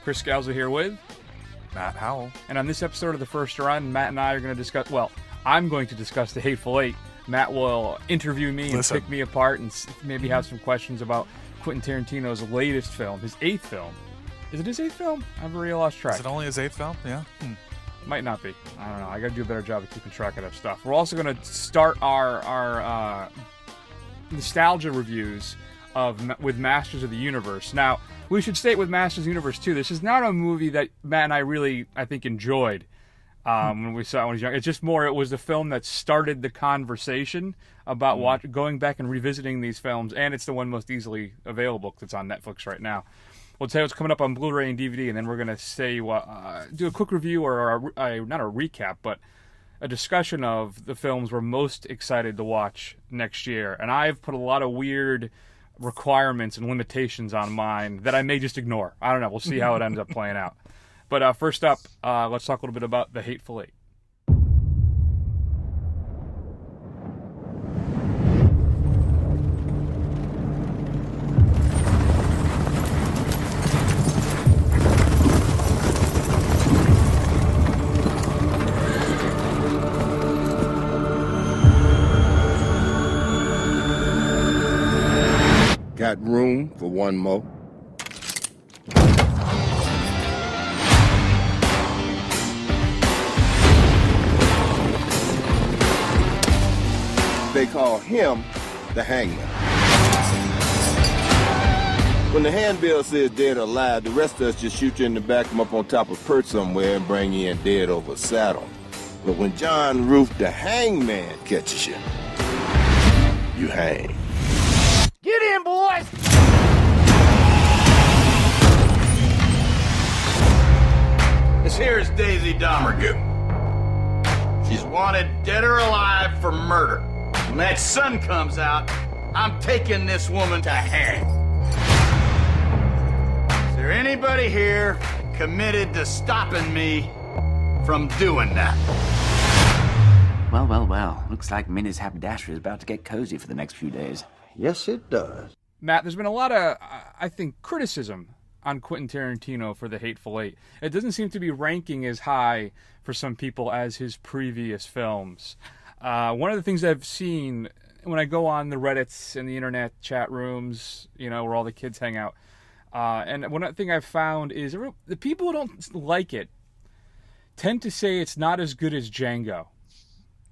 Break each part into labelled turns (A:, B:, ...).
A: Chris Scalzo here with
B: Matt Howell.
A: And on this episode of The First Run, Matt and I are going to discuss, I'm going to discuss The Hateful Eight. Matt will interview me and pick me apart and maybe have some questions about Quentin Tarantino's latest film, his 8th film. Is it his 8th film? I've already lost track.
B: Is it only his 8th film? Yeah.
A: Might not be. I don't know. I got to do a better job of keeping track of that stuff. We're also going to start our nostalgia reviews with Masters of the Universe. Now, we should state with Masters of the Universe, too, this is not a movie that Matt and I really, I think, enjoyed when we saw it when he was young. It's just more, it was the film that started the conversation about going back and revisiting these films, and it's the one most easily available because it's on Netflix right now. We'll tell you what's coming up on Blu-ray and DVD, and then we're going to say do a quick review, or not a recap, but a discussion of the films we're most excited to watch next year. And I've put a lot of weird requirements and limitations on mine that I may just ignore. I don't know. We'll see how it ends up playing out. But first up, let's talk a little bit about The Hateful Eight.
C: Got room for one more? They call him the hangman. When the handbill says dead or alive, the rest of us just shoot you in the back, come up on top of a perch somewhere and bring you in dead over a saddle. But when John Roof the hangman catches you, you hang.
D: Get in, boys!
E: This here is Daisy Domergue. She's wanted dead or alive for murder. When that sun comes out, I'm taking this woman to hang. Is there anybody here committed to stopping me from doing that?
D: Well. Looks like Minnie's haberdashery is about to get cozy for the next few days.
C: Yes, it does.
A: Matt, there's been a lot of, I think, criticism on Quentin Tarantino for The Hateful Eight. It doesn't seem to be ranking as high for some people as his previous films. One of the things I've seen when I go on the Reddits and the internet chat rooms, where all the kids hang out, and one thing I've found is the people who don't like it tend to say it's not as good as Django.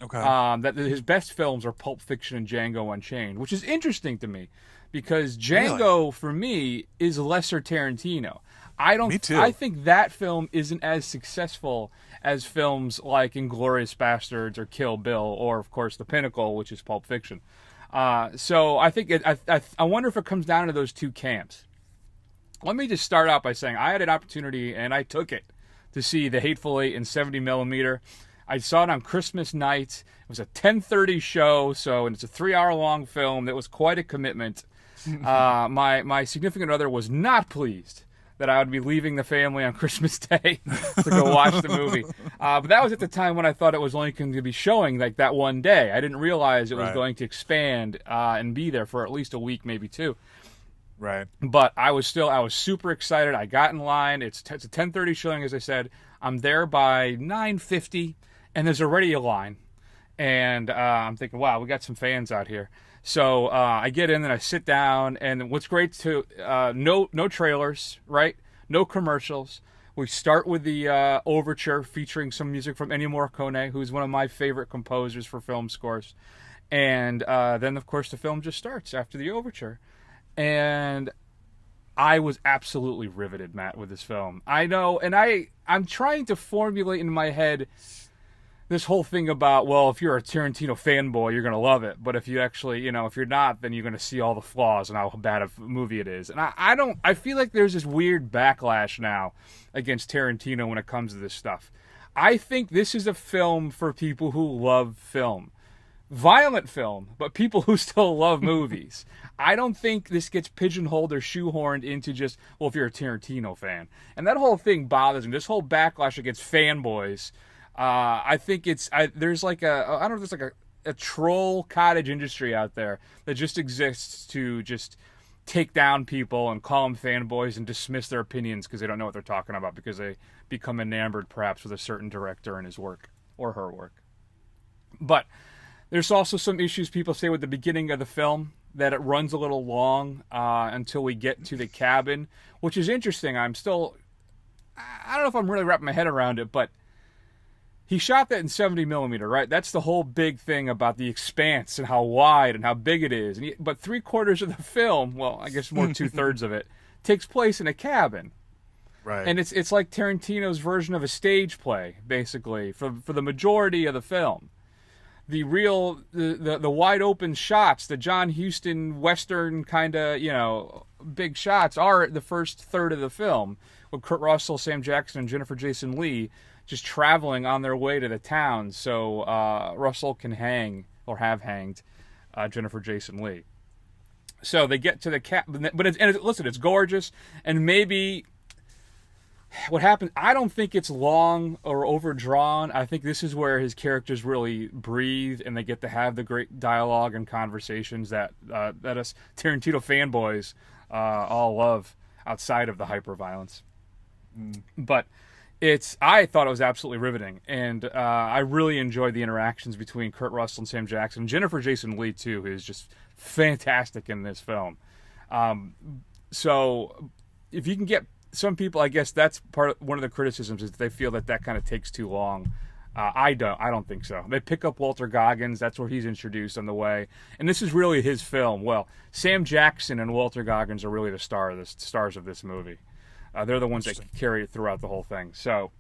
B: Okay.
A: That his best films are Pulp Fiction and Django Unchained, which is interesting to me because Django, for me, is lesser Tarantino.
B: Me too.
A: I think that film isn't as successful as films like Inglourious Bastards or Kill Bill or, of course, The Pinnacle, which is Pulp Fiction. So I think I wonder if it comes down to those two camps. Let me just start out by saying I had an opportunity, and I took it, to see The Hateful Eight in 70 millimeter. I saw it on Christmas night. It was a 10:30 show, and it's a 3-hour-long film. That was quite a commitment. My significant other was not pleased that I would be leaving the family on Christmas Day to go watch the movie. But that was at the time when I thought it was only going to be showing like that one day. I didn't realize it was going to expand and be there for at least a week, maybe 2.
B: Right.
A: But I was super excited. I got in line. It's a 10:30 showing, as I said. I'm there by 9:50. And there's already a line, and I'm thinking, wow, we got some fans out here. So I get in and I sit down, and what's great too, no trailers, right? No commercials. We start with the overture featuring some music from Ennio Morricone, who's one of my favorite composers for film scores. And then, of course, the film just starts after the overture. And I was absolutely riveted, Matt, with this film. I know, and I'm trying to formulate in my head this whole thing about, well, if you're a Tarantino fanboy, you're going to love it. But if you actually, if you're not, then you're going to see all the flaws and how bad a movie it is. And I feel like there's this weird backlash now against Tarantino when it comes to this stuff. I think this is a film for people who love film. Violent film, but people who still love movies. I don't think this gets pigeonholed or shoehorned into just, well, if you're a Tarantino fan. And that whole thing bothers me. This whole backlash against fanboys. I think there's like a troll cottage industry out there that just exists to just take down people and call them fanboys and dismiss their opinions because they don't know what they're talking about because they become enamored perhaps with a certain director and his work or her work. But there's also some issues people say with the beginning of the film, that it runs a little long until we get to the cabin, which is interesting. I don't know if I'm really wrapping my head around it, but he shot that in 70 millimeter, right? That's the whole big thing about the expanse and how wide and how big it is. But 3/4 of the film, well, I guess more 2/3 of it, takes place in a cabin.
B: Right.
A: And it's like Tarantino's version of a stage play, basically, for the majority of the film. The wide open shots, the John Huston Western kind of, big shots are the first third of the film with Kurt Russell, Sam Jackson, and Jennifer Jason Leigh just traveling on their way to the town so Russell can hang or have hanged Jennifer Jason Leigh. So they get to the cabin, but listen, it's gorgeous, and maybe what happens, I don't think it's long or overdrawn. I think this is where his characters really breathe and they get to have the great dialogue and conversations that us Tarantino fanboys all love outside of the hyper-violence. But I thought it was absolutely riveting, and I really enjoyed the interactions between Kurt Russell and Sam Jackson. Jennifer Jason Leigh, too, is just fantastic in this film. So if you can get some people, I guess that's one of the criticisms is they feel that kind of takes too long. I don't think so. They pick up Walter Goggins. That's where he's introduced on the way. And this is really his film. Well, Sam Jackson and Walter Goggins are really the stars of this movie. They're the ones that carry it throughout the whole thing. So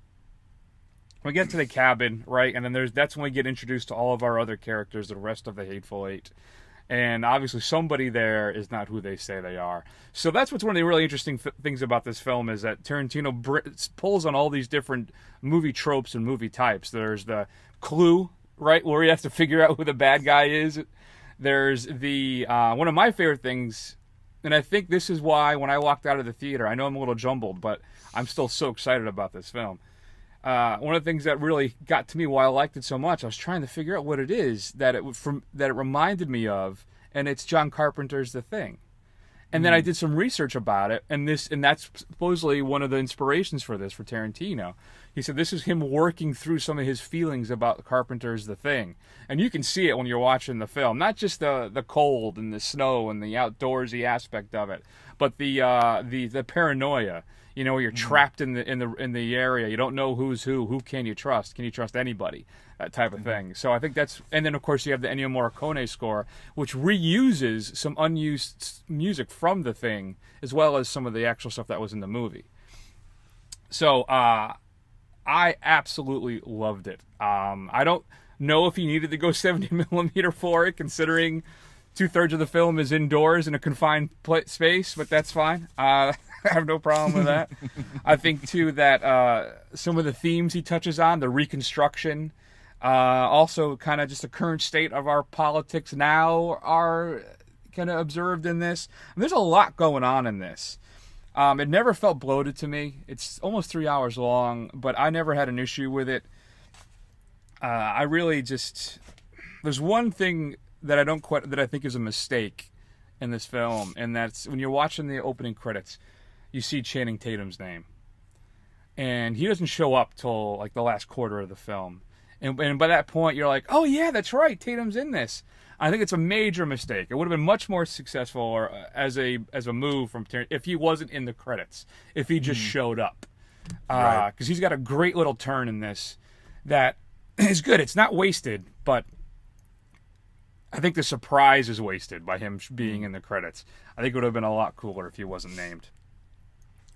A: we get to the cabin, right? And then that's when we get introduced to all of our other characters, the rest of the Hateful Eight. And obviously somebody there is not who they say they are. So that's what's one of the really interesting things about this film is that Tarantino pulls on all these different movie tropes and movie types. There's the clue, right, where he has to figure out who the bad guy is. There's the one of my favorite things, and I think this is why when I walked out of the theater, I know I'm a little jumbled, but I'm still so excited about this film. One of the things that really got to me why I liked it so much, I was trying to figure out what it is that it reminded me of, and it's John Carpenter's The Thing. And then I did some research about it, and that's supposedly one of the inspirations for this, for Tarantino. He said this is him working through some of his feelings about Carpenter's The Thing. And you can see it when you're watching the film, not just the cold and the snow and the outdoorsy aspect of it, but the paranoia. Where you're trapped in the area, you don't know who's who can you trust anybody, that type of thing. So I think and then of course you have the Ennio Morricone score, which reuses some unused music from The Thing, as well as some of the actual stuff that was in the movie. So I absolutely loved it. I don't know if he needed to go 70 millimeter for it, considering 2/3 of the film is indoors in a confined space, but that's fine. I have no problem with that. I think, too, that some of the themes he touches on, the Reconstruction, also kind of just the current state of our politics now are kind of observed in this. And there's a lot going on in this. It never felt bloated to me. It's almost 3 hours long, but I never had an issue with it. I really just... There's one thing that I think is a mistake in this film, and that's when you're watching the opening credits, you see Channing Tatum's name. And he doesn't show up till like the last quarter of the film. And by that point, you're like, oh yeah, that's right, Tatum's in this. I think it's a major mistake. It would have been much more successful or as a move from Tarantino if he wasn't in the credits, if he just showed up. Because he's got a great little turn in this that is good. It's not wasted, but I think the surprise is wasted by him being in the credits. I think it would have been a lot cooler if he wasn't named.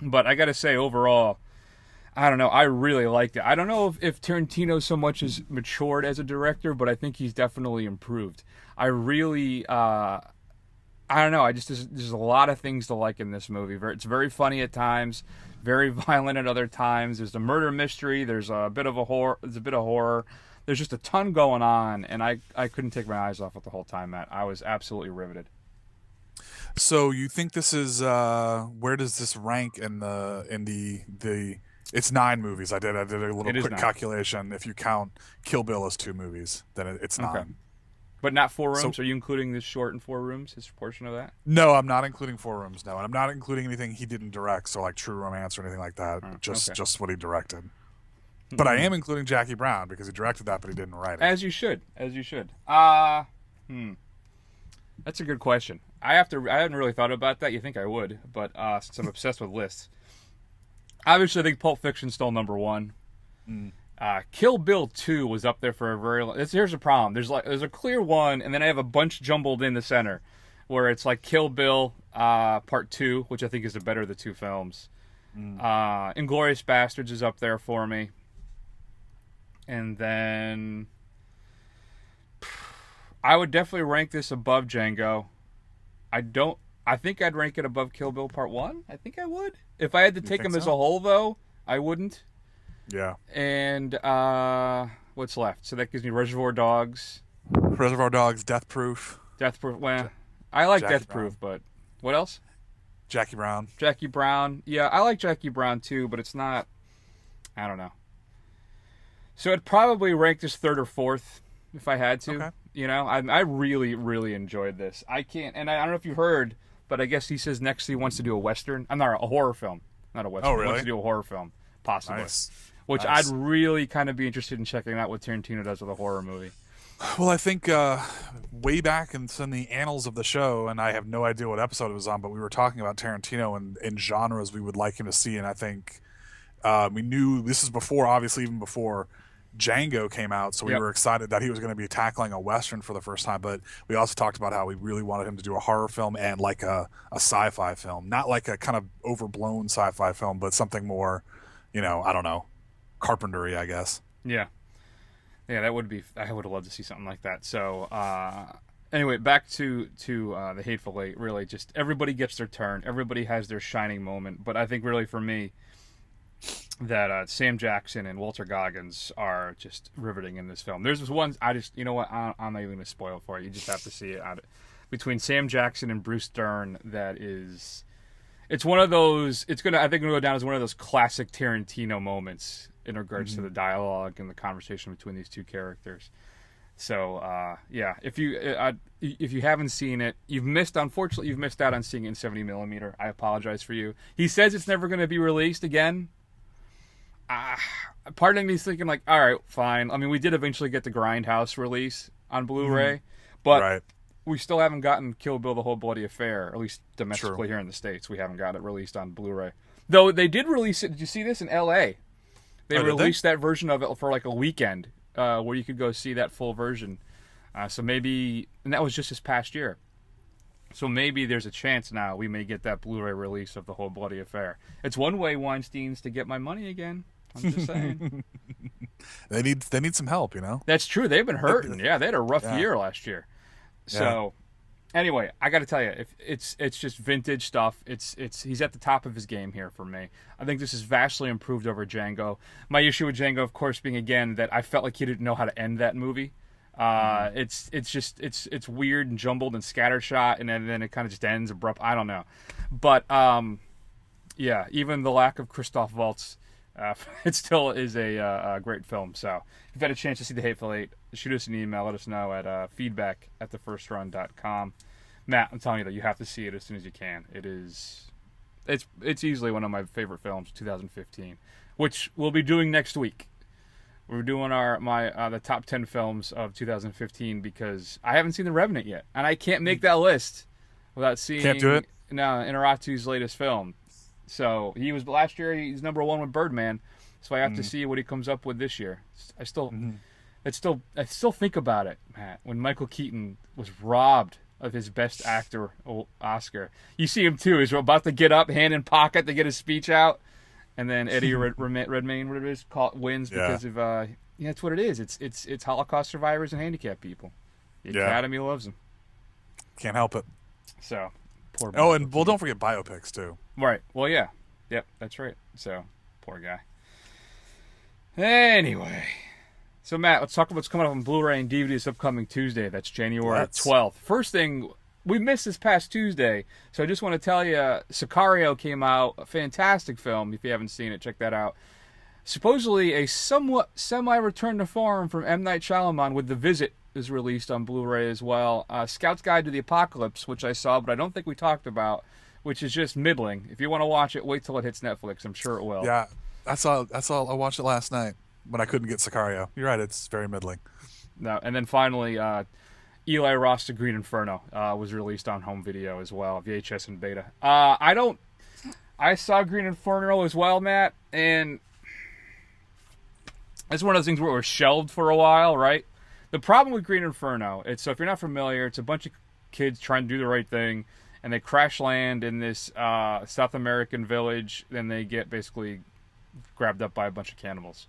A: But I got to say, overall, I don't know. I really liked it. I don't know if Tarantino so much has matured as a director, but I think he's definitely improved. I really, I don't know. There's a lot of things to like in this movie. It's very funny at times, very violent at other times. There's a murder mystery. There's a bit of horror. There's just a ton going on, and I couldn't take my eyes off it the whole time, Matt. I was absolutely riveted.
B: So you think this is where does this rank in the it's 9 movies. I did a little quick calculation. If you count Kill Bill as 2 movies, then it's 9.
A: Okay. But not 4 rooms?
B: So-
A: Are you including this short in 4 rooms, his portion of that?
B: No, I'm not including 4 Rooms. No, and I'm not including anything he didn't direct. So like True Romance or anything like that. Just what he directed. But I am including Jackie Brown because he directed that, but he didn't write it.
A: As you should. That's a good question. I hadn't really thought about that. You think I would, but since I'm obsessed with lists, obviously I think Pulp Fiction's still number 1. Kill Bill 2 was up there for a very long. Here's the problem. There's a clear one, and then I have a bunch jumbled in the center, where it's like Kill Bill Part 2, which I think is the better of the 2 films. Inglourious Bastards is up there for me, and then I would definitely rank this above Django. I think I'd rank it above Kill Bill Part 1. I think I would. If I had to take them as a whole, though, I wouldn't.
B: Yeah.
A: And what's left? So that gives me Reservoir Dogs.
B: Death Proof.
A: Well, I like
B: Jackie
A: Death Proof, but what else?
B: Jackie Brown.
A: Jackie Brown. Yeah, I like Jackie Brown too, but it's not. I don't know. So I'd probably rank this 3rd or 4th if I had to.
B: Okay.
A: You know, I really, really enjoyed this. I can't, and I don't know if you heard, but I guess he says next he wants to do a Western. I'm not a horror film, not a Western.
B: Oh, really?
A: He wants to do a horror film, possibly.
B: Nice.
A: Which
B: Nice.
A: I'd really kind of be interested in checking out what Tarantino does with a horror movie.
B: Well, I think way back in the annals of the show, and I have no idea what episode it was on, but we were talking about Tarantino and in genres we would like him to see, and I think we knew this is before, obviously, even before Django came out, so we were excited that he was going to be tackling a Western for the first time, but we also talked about how we really wanted him to do a horror film and like a sci-fi film. Not like a kind of overblown sci-fi film, but something more, I don't know, Carpenter-y, I guess.
A: Yeah. Yeah, that would be... I would have loved to see something like that. So, anyway, back to the Hateful Eight. Really, just everybody gets their turn. Everybody has their shining moment. But I think really for me, that Sam Jackson and Walter Goggins are just riveting in this film. There's this one, you know what, I'm not even going to spoil it for you. You just have to see it. Between Sam Jackson and Bruce Dern, that is... It's one of those... I think going to go down as one of those classic Tarantino moments in regards to the dialogue and the conversation between these two characters. So, yeah, if you haven't seen it, unfortunately, you've missed out on seeing it in 70mm. I apologize for you. He says it's never going to be released again. Part of me is thinking, like, all right, fine. I mean, we did eventually get the Grindhouse release on Blu-ray, but we still haven't gotten Kill Bill: The Whole Bloody Affair, at least domestically here in the States. We haven't got it released on Blu-ray. Though they did release it. Did you see this in L.A.? They released that version of it for like a weekend where you could go see that full version. So maybe, and that was just this past year. So maybe there's a chance now we may get that Blu-ray release of The Whole Bloody Affair. It's one way, Weinstein's, to get my money again. I'm just saying.
B: They need some help,
A: That's true. They've been hurting. Yeah, they had a rough year last year. So, anyway, I got to tell you, if it's just vintage stuff. He's at the top of his game here for me. I think this is vastly improved over Django. My issue with Django, of course, being again that I felt like he didn't know how to end that movie. It's weird and jumbled and scattershot, and then it kind of just ends abrupt. I don't know, but yeah, even the lack of Christoph Waltz. It still is a great film. So if you've had a chance to see The Hateful Eight, shoot us an email. Let us know at feedback@thefirstrun.com. Matt, I'm telling you that you have to see it as soon as you can. It's easily one of my favorite films of 2015, which we'll be doing next week. We're doing the top 10 films of 2015 because I haven't seen The Revenant yet, and I can't make that list without seeing.
B: Can't do it.
A: No, Inarritu's latest film. So last year he's number 1 with Birdman, so I have to see what he comes up with this year. I still think about it, Matt, when Michael Keaton was robbed of his Best Actor Oscar. You see him too. He's about to get up, hand in pocket, to get his speech out, and then Eddie Redmayne, whatever it is, wins because of that's what it is. It's Holocaust survivors and handicapped people. The Academy loves them.
B: Can't help it.
A: So. Poor
B: and don't forget biopics too.
A: Right. Well, yeah. Yep, that's right. So, poor guy. Anyway. So, Matt, let's talk about what's coming up on Blu-ray and DVD this upcoming Tuesday. That's January 12th. First thing, we missed this past Tuesday, so I just want to tell you, Sicario came out. A fantastic film. If you haven't seen it, check that out. Supposedly a somewhat semi-return to form from M. Night Shyamalan with The Visit is released on Blu-ray as well. Scout's Guide to the Apocalypse, which I saw, but I don't think we talked about, which is just middling. If you want to watch it, wait till it hits Netflix. I'm sure it will.
B: Yeah, I watched it last night when I couldn't get Sicario. You're right, it's very middling.
A: No, and then finally, Eli Roth's The Green Inferno was released on home video as well, VHS and beta. I saw Green Inferno as well, Matt, and it's one of those things where it was shelved for a while, right? The problem with Green Inferno, so if you're not familiar, it's a bunch of kids trying to do the right thing, and they crash land in this South American village, then they get basically grabbed up by a bunch of cannibals.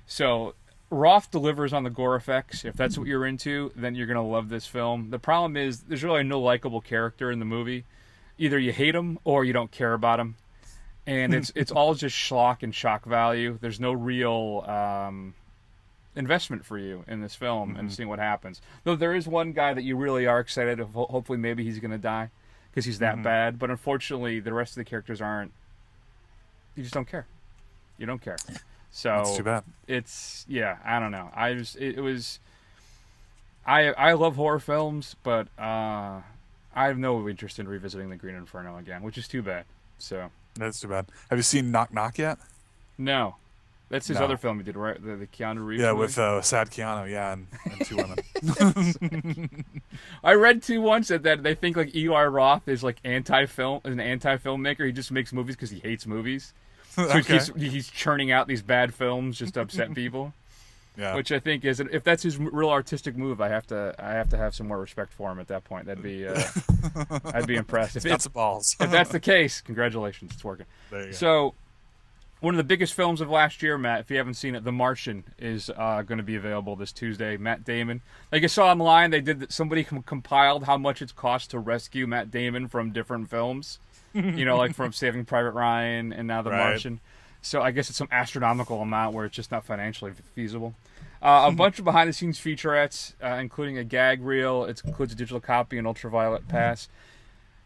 A: So Roth delivers on the gore effects. If that's what you're into, then you're going to love this film. The problem is there's really no likable character in the movie. Either you hate him or you don't care about him. And it's all just schlock and shock value. There's no real investment for you in this film and seeing what happens. Though there is one guy that you really are excited of. Hopefully maybe he's going to die because he's that bad. But unfortunately, the rest of the characters aren't. You just don't care. You don't care. So
B: that's too bad.
A: I don't know. I love horror films, but I have no interest in revisiting The Green Inferno again, which is too bad. So
B: that's too bad. Have you seen Knock Knock yet?
A: No. That's his other film he did, right? The Keanu Reeves movie?
B: With sad Keanu, and two women.
A: I read too once that they think like Eli Roth is like an anti-filmmaker. He just makes movies because he hates movies. So
B: Okay.
A: he's churning out these bad films just to upset people.
B: Yeah.
A: Which I think is, if that's his real artistic move, I have to have some more respect for him at that point. That'd be, I'd be impressed.
B: It's got some balls.
A: If that's the case, congratulations, it's working.
B: There you go.
A: So, one of the biggest films of last year, Matt, if you haven't seen it, The Martian is going to be available this Tuesday. Matt Damon. Like I saw online, somebody compiled how much it's cost to rescue Matt Damon from different films. Like from Saving Private Ryan and now The Martian. So I guess it's some astronomical amount where it's just not financially feasible. A bunch of behind-the-scenes featurettes, including a gag reel. It includes a digital copy and ultraviolet pass.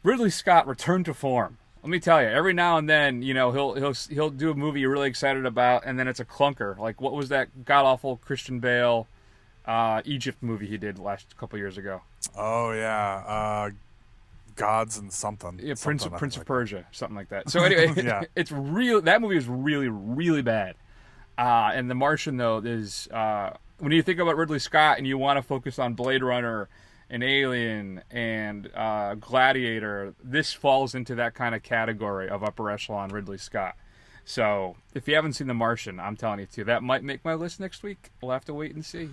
A: Ridley Scott returned to form. Let me tell you, every now and then, he'll do a movie you're really excited about, and then it's a clunker. Like what was that god-awful Christian Bale Egypt movie he did last couple years ago?
B: Oh yeah. Gods and something.
A: Yeah, Prince of Persia, something like that. So anyway, it's real. That movie is really, really bad. And The Martian, though, is when you think about Ridley Scott and you want to focus on Blade Runner and Alien and Gladiator, this falls into that kind of category of upper echelon Ridley Scott. So if you haven't seen The Martian, I'm telling you, too, that might make my list next week. We'll have to wait and see.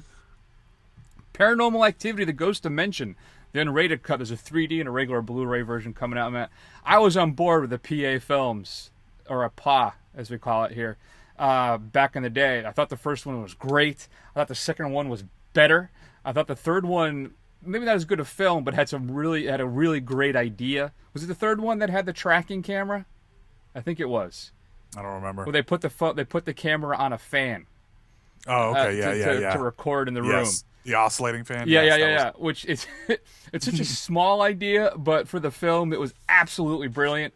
A: Paranormal Activity, The Ghost Dimension. The unrated cut, there's a 3D and a regular Blu-ray version coming out, Matt. I was on board with the PA films, or a PA, as we call it here, back in the day. I thought the first one was great. I thought the second one was better. I thought the third one, maybe not as good a film, but had a really great idea. Was it the third one that had the tracking camera? I think it was.
B: I don't remember.
A: Where they put the camera on a fan.
B: Oh, okay,
A: to record in the room.
B: The oscillating fan?
A: Yeah. Which it's such a small idea, but for the film, it was absolutely brilliant.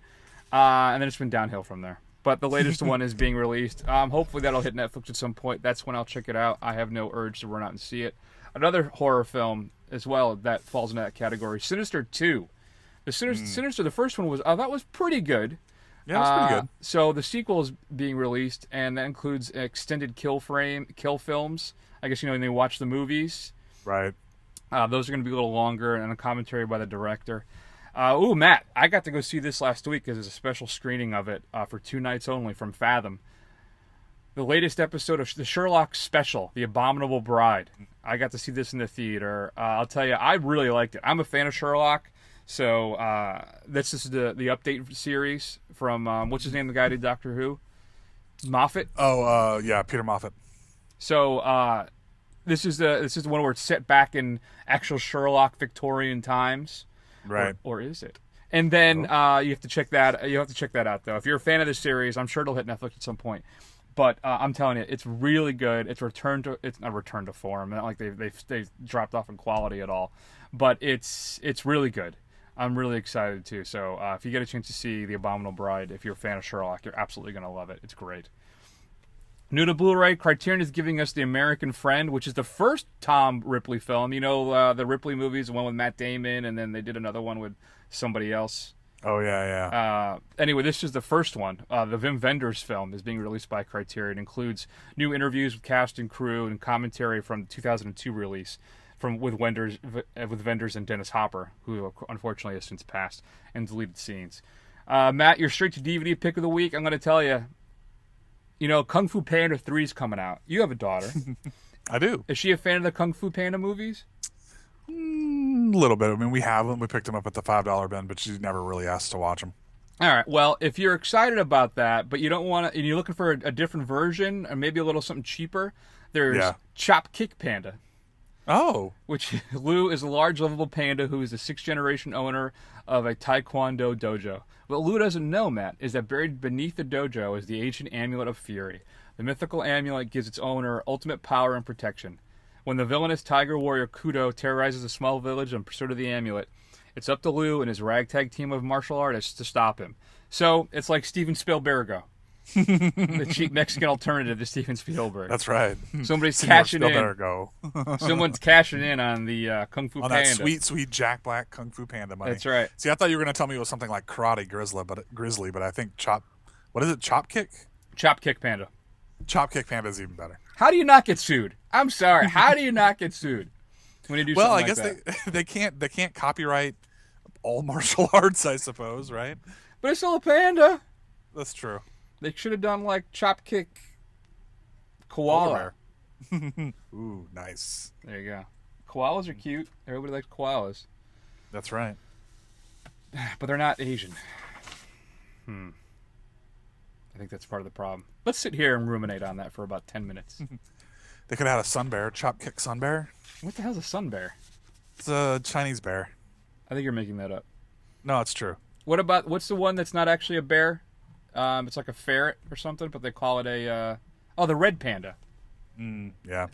A: And then it's been downhill from there. But the latest one is being released. Hopefully that'll hit Netflix at some point. That's when I'll check it out. I have no urge to run out and see it. Another horror film as well that falls into that category, Sinister 2. Sinister, the first one that was pretty good.
B: Yeah, it was pretty good.
A: So the sequel is being released, and that includes extended kill films. I guess, when they watch the movies.
B: Right.
A: Those are going to be a little longer, and a commentary by the director. Matt, I got to go see this last week because there's a special screening of it for 2 nights only from Fathom. The latest episode of the Sherlock special, The Abominable Bride. I got to see this in the theater. I'll tell you, I really liked it. I'm a fan of Sherlock. So this is the update series from, what's his name, the guy who did Doctor Who? Moffat?
B: Oh, yeah, Peter Moffat.
A: So this is the one where it's set back in actual Sherlock Victorian times,
B: right?
A: Or is it? And then you have to check that. You have to check that out, though. If you're a fan of this series, I'm sure it'll hit Netflix at some point. But I'm telling you, it's really good. It's not return to form. Not like they dropped off in quality at all, but it's really good. I'm really excited too. So if you get a chance to see The Abominable Bride, if you're a fan of Sherlock, you're absolutely gonna love it. It's great. New to Blu-ray, Criterion is giving us The American Friend, which is the first Tom Ripley film. You know, the Ripley movies, the one with Matt Damon, and then they did another one with somebody else.
B: Oh, yeah.
A: Anyway, this is the first one. The Wim Wenders film is being released by Criterion. It includes new interviews with cast and crew and commentary from the 2002 release with Wenders and Dennis Hopper, who unfortunately has since passed, and deleted scenes. Matt, your straight to DVD pick of the week. I'm going to tell you, Kung Fu Panda 3 is coming out. You have a daughter.
B: I do.
A: Is she a fan of the Kung Fu Panda movies?
B: A little bit. I mean, we have them. We picked them up at the $5 bin, but she's never really asked to watch them.
A: All right. Well, if you're excited about that, but you don't want to, and you're looking for a different version or maybe a little something cheaper, there's Chop Kick Panda.
B: Oh.
A: Which Lou is a large, lovable panda who is the 6th-generation owner of a Taekwondo dojo. What Lou doesn't know, Matt, is that buried beneath the dojo is the ancient Amulet of Fury. The mythical amulet gives its owner ultimate power and protection. When the villainous tiger warrior Kudo terrorizes a small village in pursuit of the amulet, it's up to Lou and his ragtag team of martial artists to stop him. So, it's like Steven Spielberg. The cheap Mexican alternative to Steven Spielberg.
B: That's right.
A: Somebody's cashing in.
B: Spielberg.
A: Someone's cashing in on the Kung Fu
B: on
A: Panda.
B: That sweet, sweet Jack Black Kung Fu Panda money.
A: That's right.
B: See, I thought you were going to tell me it was something like Karate Grizzly, but I think what is it, Chop Kick?
A: Chop Kick Panda.
B: Chop Kick Panda is even better.
A: How do you not get sued? I'm sorry. How do you not get sued when you do something like that?
B: Well, I guess they can't copyright all martial arts, I suppose, right?
A: But it's still a panda.
B: That's true.
A: They should have done like Chop Kick Koala.
B: Ooh, nice.
A: There you go. Koalas are cute. Everybody likes koalas.
B: That's right.
A: But they're not Asian. I think that's part of the problem. Let's sit here and ruminate on that for about 10 minutes.
B: They could have had a sun bear, Chop Kick sun bear.
A: What the hell's a sun bear?
B: It's a Chinese bear.
A: I think you're making that up.
B: No, it's true.
A: What's the one that's not actually a bear? It's like a ferret or something, but they call it the red panda.
B: Yeah.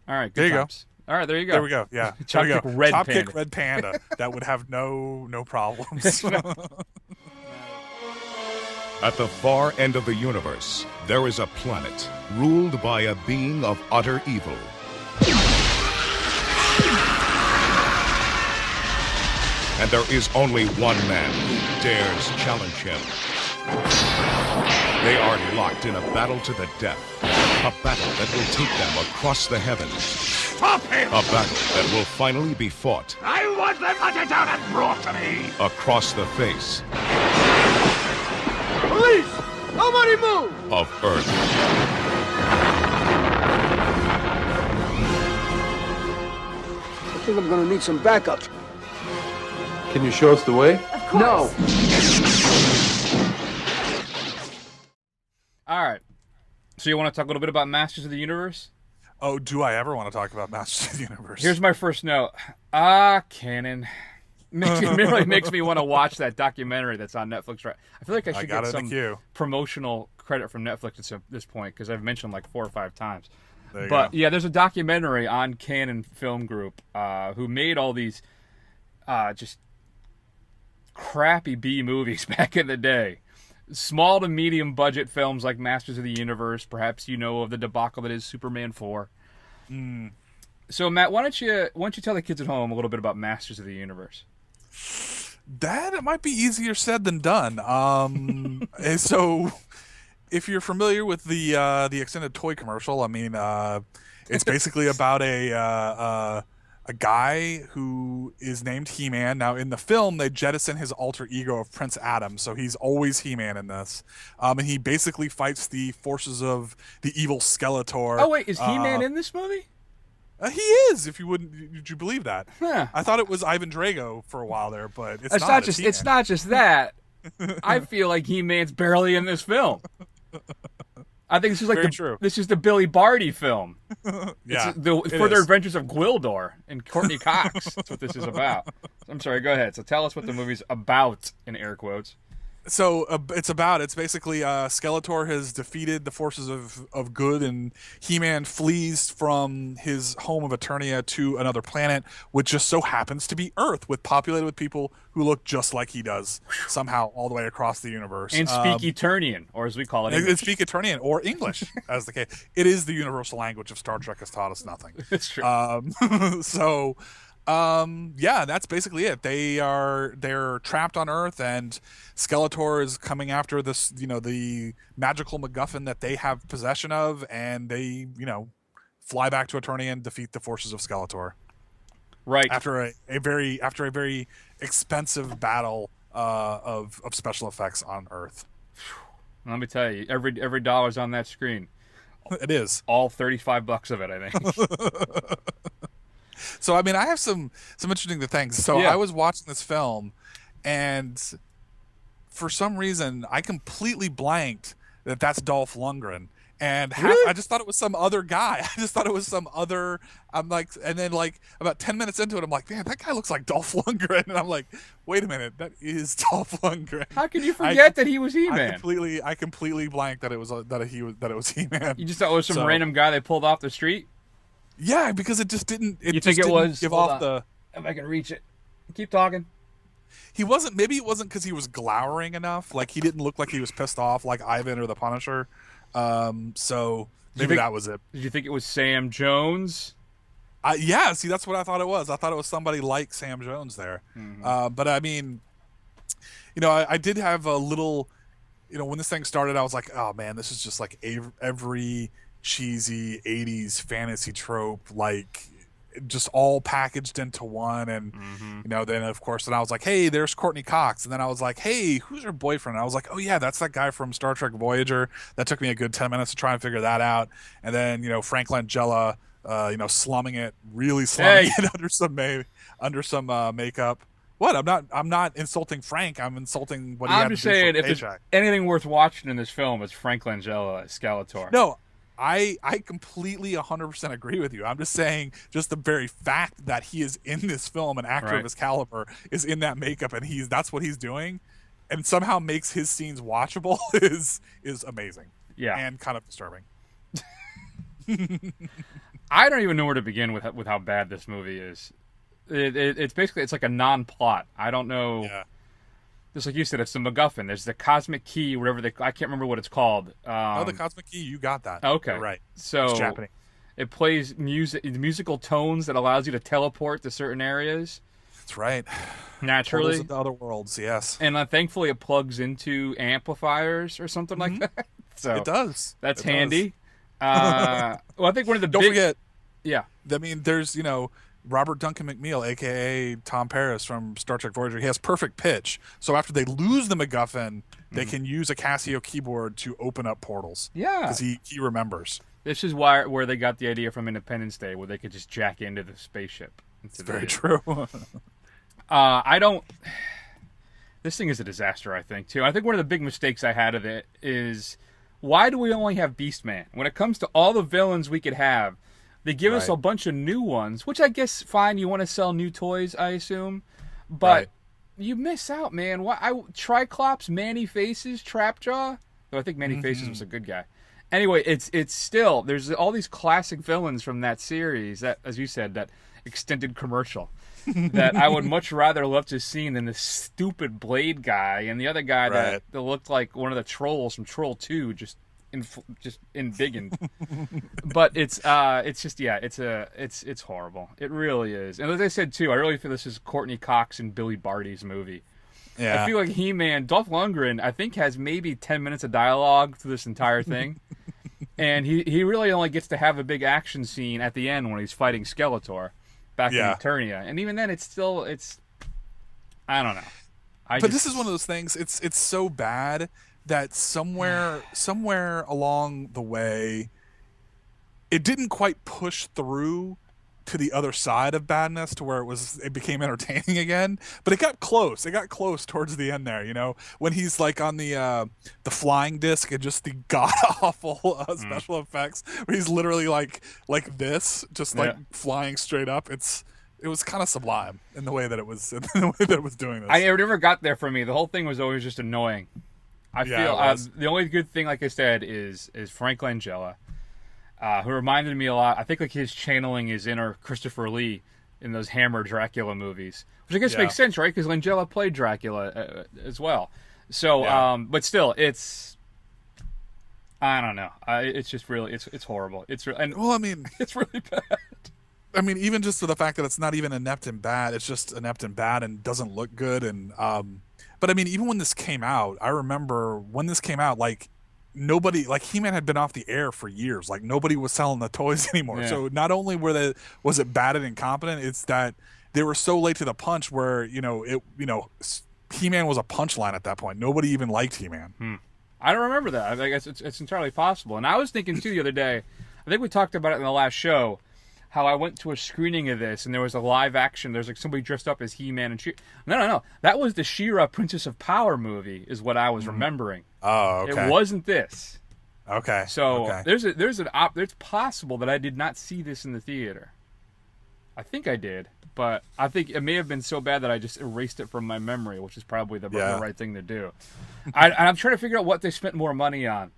A: All right, good
B: there you
A: times. Go. All right, there you go.
B: There we go. Yeah.
A: Chop Kick red
B: Chop
A: panda.
B: Kick red panda. That would have no problems.
F: At the far end of the universe, there is a planet ruled by a being of utter evil. And there is only one man who dares challenge him. They are locked in a battle to the death. A battle that will take them across the heavens.
E: Stop him!
F: A battle that will finally be fought.
E: I want them hunted down and brought to me!
F: Across the face.
E: Police! Nobody move!
F: Of Earth.
G: I think I'm gonna need some backup.
H: Can you show us the way?
G: Of course. No.
A: All right. So you want to talk a little bit about Masters of the Universe?
B: Oh, do I ever want to talk about Masters of the Universe?
A: Here's my first note. Canon. It really makes me want to watch that documentary that's on Netflix. Right? I feel like I should get some promotional credit from Netflix at this point because I've mentioned like 4 or 5 times. But yeah, there's a documentary on Canon Film Group who made all these just crappy B movies back in the day. Small to medium budget films like Masters of the Universe. Perhaps you know of the debacle that is Superman 4. So Matt, why don't you tell the kids at home a little bit about Masters of the Universe?
B: That it might be easier said than done. So if you're familiar with the extended toy commercial, I mean, it's basically about a guy who is named He-Man. Now, in the film, they jettison his alter ego of Prince Adam, so he's always He-Man in this. And he basically fights the forces of the evil Skeletor.
A: Oh, wait, is He-Man in this movie?
B: He is, if you wouldn't... Did you believe that?
A: Huh.
B: I thought it was Ivan Drago for a while there, but it's
A: not. It's not just that. I feel like He-Man's barely in this film. I think this is like this is the Billy Barty film.
B: Yeah,
A: it's Further Adventures of Gwildor and Courtney Cox. That's what this is about. I'm sorry, go ahead. So tell us what the movie's about, in air quotes.
B: So it's basically Skeletor has defeated the forces of good, and He-Man flees from his home of Eternia to another planet, which just so happens to be Earth, populated with people who look just like he does, somehow all the way across the universe.
A: And speak Eternian, or as we call it,
B: English. Speak Eternian or English, as the case. It is the universal language of Star Trek has taught us nothing.
A: It's true.
B: Yeah, that's basically it. They're trapped on Earth, and Skeletor is coming after this, the magical MacGuffin that they have possession of, and they, fly back to Eternia and defeat the forces of Skeletor.
A: Right.
B: After a very expensive battle of special effects on Earth.
A: Let me tell you, every dollar's on that screen.
B: It is.
A: All $35 of it, I think.
B: So, I mean, I have some interesting things. So
A: Yeah.
B: I was watching this film, and for some reason, I completely blanked that that's Dolph Lundgren. And
A: Really?
B: I just thought it was some other guy. I just thought it was some other. I'm like, and then like about 10 minutes into it, I'm like, man, that guy looks like Dolph Lundgren. And I'm like, wait a minute, that is Dolph Lundgren.
A: How can you forget that he was He-Man?
B: I completely blanked that it was He-Man.
A: You just thought it was some random guy they pulled off the street?
B: Yeah, because it just didn't.
A: You think it was?
B: Give
A: Hold
B: off
A: on.
B: the.
A: If I can reach it. Keep talking.
B: He wasn't. Maybe it wasn't because he was glowering enough. Like he didn't look like he was pissed off, like Ivan or the Punisher. So maybe that was it.
A: Did you think it was Sam Jones?
B: Yeah. See, that's what I thought it was. I thought it was somebody like Sam Jones there.
A: Mm-hmm.
B: But I mean, I did have a little. When this thing started, I was like, oh man, this is just like every cheesy 80s fantasy trope, like just all packaged into one. And then of course I was like, hey, there's Courtney Cox, and then I was like, hey, who's her boyfriend? And I was like, oh yeah, that's that guy from Star Trek Voyager. That took me a good 10 minutes to try and figure that out. And then Frank Langella slumming it under some makeup. What? I'm not insulting Frank. I'm insulting what he had to do for a
A: if there's
B: paycheck.
A: anything worth watching in this film, it's Frank Langella as Skeletor.
B: No, I completely 100% agree with you. I'm just saying, just the very fact that he is in this film, an actor of his caliber, is in that makeup, and that's what he's doing, and somehow makes his scenes watchable is amazing.
A: Yeah,
B: and kind of disturbing.
A: I don't even know where to begin with how bad this movie is. It's basically like a non-plot. I don't know.
B: Yeah.
A: Just like you said, it's the MacGuffin. There's the Cosmic Key, whatever I can't remember what it's called.
B: The Cosmic Key, you got that.
A: Okay,
B: you're right.
A: So
B: it's Japanese.
A: It plays musical tones that allows you to teleport to certain areas.
B: That's right.
A: Naturally,
B: into other worlds. Yes.
A: And thankfully, it plugs into amplifiers or something like that. So
B: it does.
A: That's handy. Well, I think one of the
B: don't forget.
A: Yeah.
B: I mean, there's Robert Duncan McNeil, a.k.a. Tom Paris from Star Trek Voyager. He has perfect pitch. So after they lose the MacGuffin, they can use a Casio keyboard to open up portals.
A: Yeah.
B: Because he remembers.
A: This is where they got the idea from Independence Day, where they could just jack into the spaceship.
B: It's very true.
A: This thing is a disaster, I think, too. I think one of the big mistakes I had of it is, why do we only have Beastman? When it comes to all the villains we could have, they give us a bunch of new ones, which I guess, fine, you want to sell new toys, I assume. But you miss out, man. Triclops, Manny Faces, Trapjaw? Though I think Manny Faces was a good guy. Anyway, it's still, there's all these classic villains from that series, that, as you said, that extended commercial, that I would much rather love to have seen than this stupid Blade guy and the other guy that looked like one of the trolls from Troll 2, just embiggened. But it's horrible. It really is. And as I said too, I really feel this is Courtney Cox and Billy Barty's movie.
B: Yeah.
A: I feel like He-Man, Dolph Lundgren, I think has maybe 10 minutes of dialogue through this entire thing. And he really only gets to have a big action scene at the end when he's fighting Skeletor back in Eternia. And even then it's I don't know.
B: This is one of those things, it's so bad that somewhere along the way, it didn't quite push through to the other side of badness to where it became entertaining again. But it got close. It got close towards the end there, when he's like on the flying disc and just the god awful special effects where he's literally like this, just like flying straight up. It's it was kind of sublime in the way that it was doing this.
A: I never got there for me. The whole thing was always just annoying. I feel the only good thing, like I said, is Frank Langella, who reminded me a lot. I think like his channeling is inner Christopher Lee in those Hammer Dracula movies, which I guess makes sense, right? Because Langella played Dracula as well. So, but still, it's I don't know. It's just really it's horrible. It's it's really bad.
B: I mean, even just for the fact that it's not even inept and bad, it's just inept and bad and doesn't look good. And but I mean, even when this came out, I remember when this came out, like nobody, like He-Man had been off the air for years. Like nobody was selling the toys anymore.
A: Yeah.
B: So not only was it bad and incompetent, it's that they were so late to the punch where He-Man was a punchline at that point. Nobody even liked He-Man.
A: I don't remember that. I guess it's entirely possible. And I was thinking too the other day. I think we talked about it in the last show. How I went to a screening of this and there was a live action. There's like somebody dressed up as He-Man and No. That was the She-Ra Princess of Power movie, is what I was remembering.
B: Oh, okay.
A: It wasn't this.
B: Okay.
A: So
B: okay.
A: It's possible that I did not see this in the theater. I think I did, but I think it may have been so bad that I just erased it from my memory, which is probably the right thing to do. I'm trying to figure out what they spent more money on.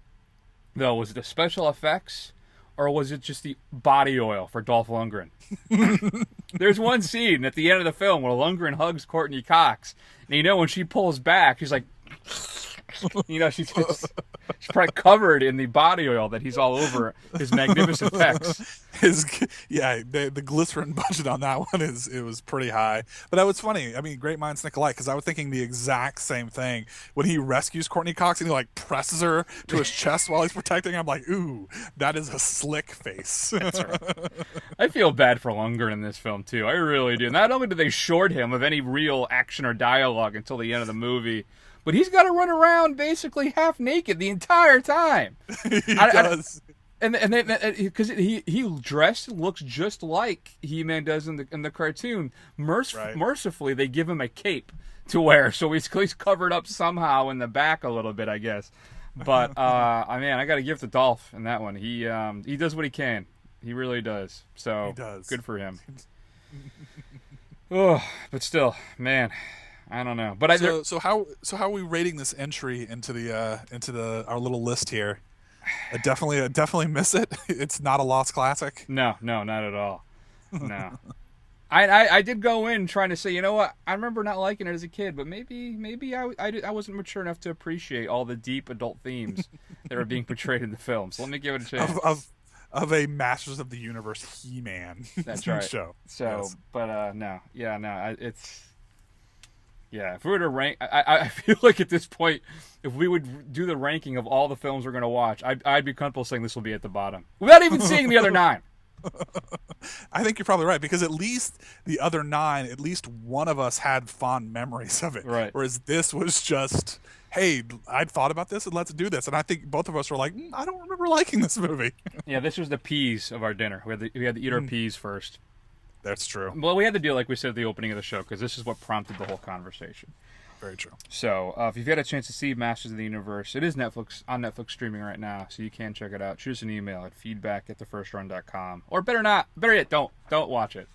A: Though, was it the special effects? Or was it just the body oil for Dolph Lundgren? There's one scene at the end of the film where Lundgren hugs Courtney Cox. And when she pulls back, she's like... she's probably covered in the body oil that he's all over his magnificent pecs.
B: The glycerin budget on that one was pretty high. But that was funny. I mean, great minds think alike, because I was thinking the exact same thing when he rescues Courtney Cox and he like presses her to his chest while he's protecting her. I'm like, ooh, that is a slick face.
A: That's right. I feel bad for Lundgren in this film too. I really do. Not only do they short him of any real action or dialogue until the end of the movie, but he's got to run around basically half naked the entire time.
B: He does.
A: And because he dressed looks just like He-Man does in the cartoon. Mercifully, they give him a cape to wear, so he's covered up somehow in the back a little bit, I guess. But I got to give to Dolph in that one. He does what he can. He really does. So
B: he does.
A: Good for him. Oh, but still, man. I don't know, but
B: so how are we rating this entry into our little list here? I definitely miss it. It's not a lost classic.
A: No, not at all. No, I did go in trying to say, you know what? I remember not liking it as a kid, but maybe I wasn't mature enough to appreciate all the deep adult themes that are being portrayed in the film. So let me give it a chance.
B: Of a Masters of the Universe He-Man.
A: That's right.
B: Show.
A: So, yes. But it's. Yeah, if we were to rank, I feel like at this point, if we would do the ranking of all the films we're going to watch, I'd be comfortable saying this will be at the bottom. Without even seeing the other 9.
B: I think you're probably right, because at least the other 9, at least one of us had fond memories of it.
A: Right.
B: Whereas this was just, hey, I'd thought about this and let's do this. And I think both of us were like, I don't remember liking this movie.
A: Yeah, this was the peas of our dinner. We had to eat our peas first.
B: That's true.
A: Well, we had to do like we said at the opening of the show, because this is what prompted the whole conversation.
B: Very true.
A: So, if you've had a chance to see Masters of the Universe, it is on Netflix streaming right now, so you can check it out. Shoot us an email at feedback@thefirstrun.com. Or better yet, don't watch it.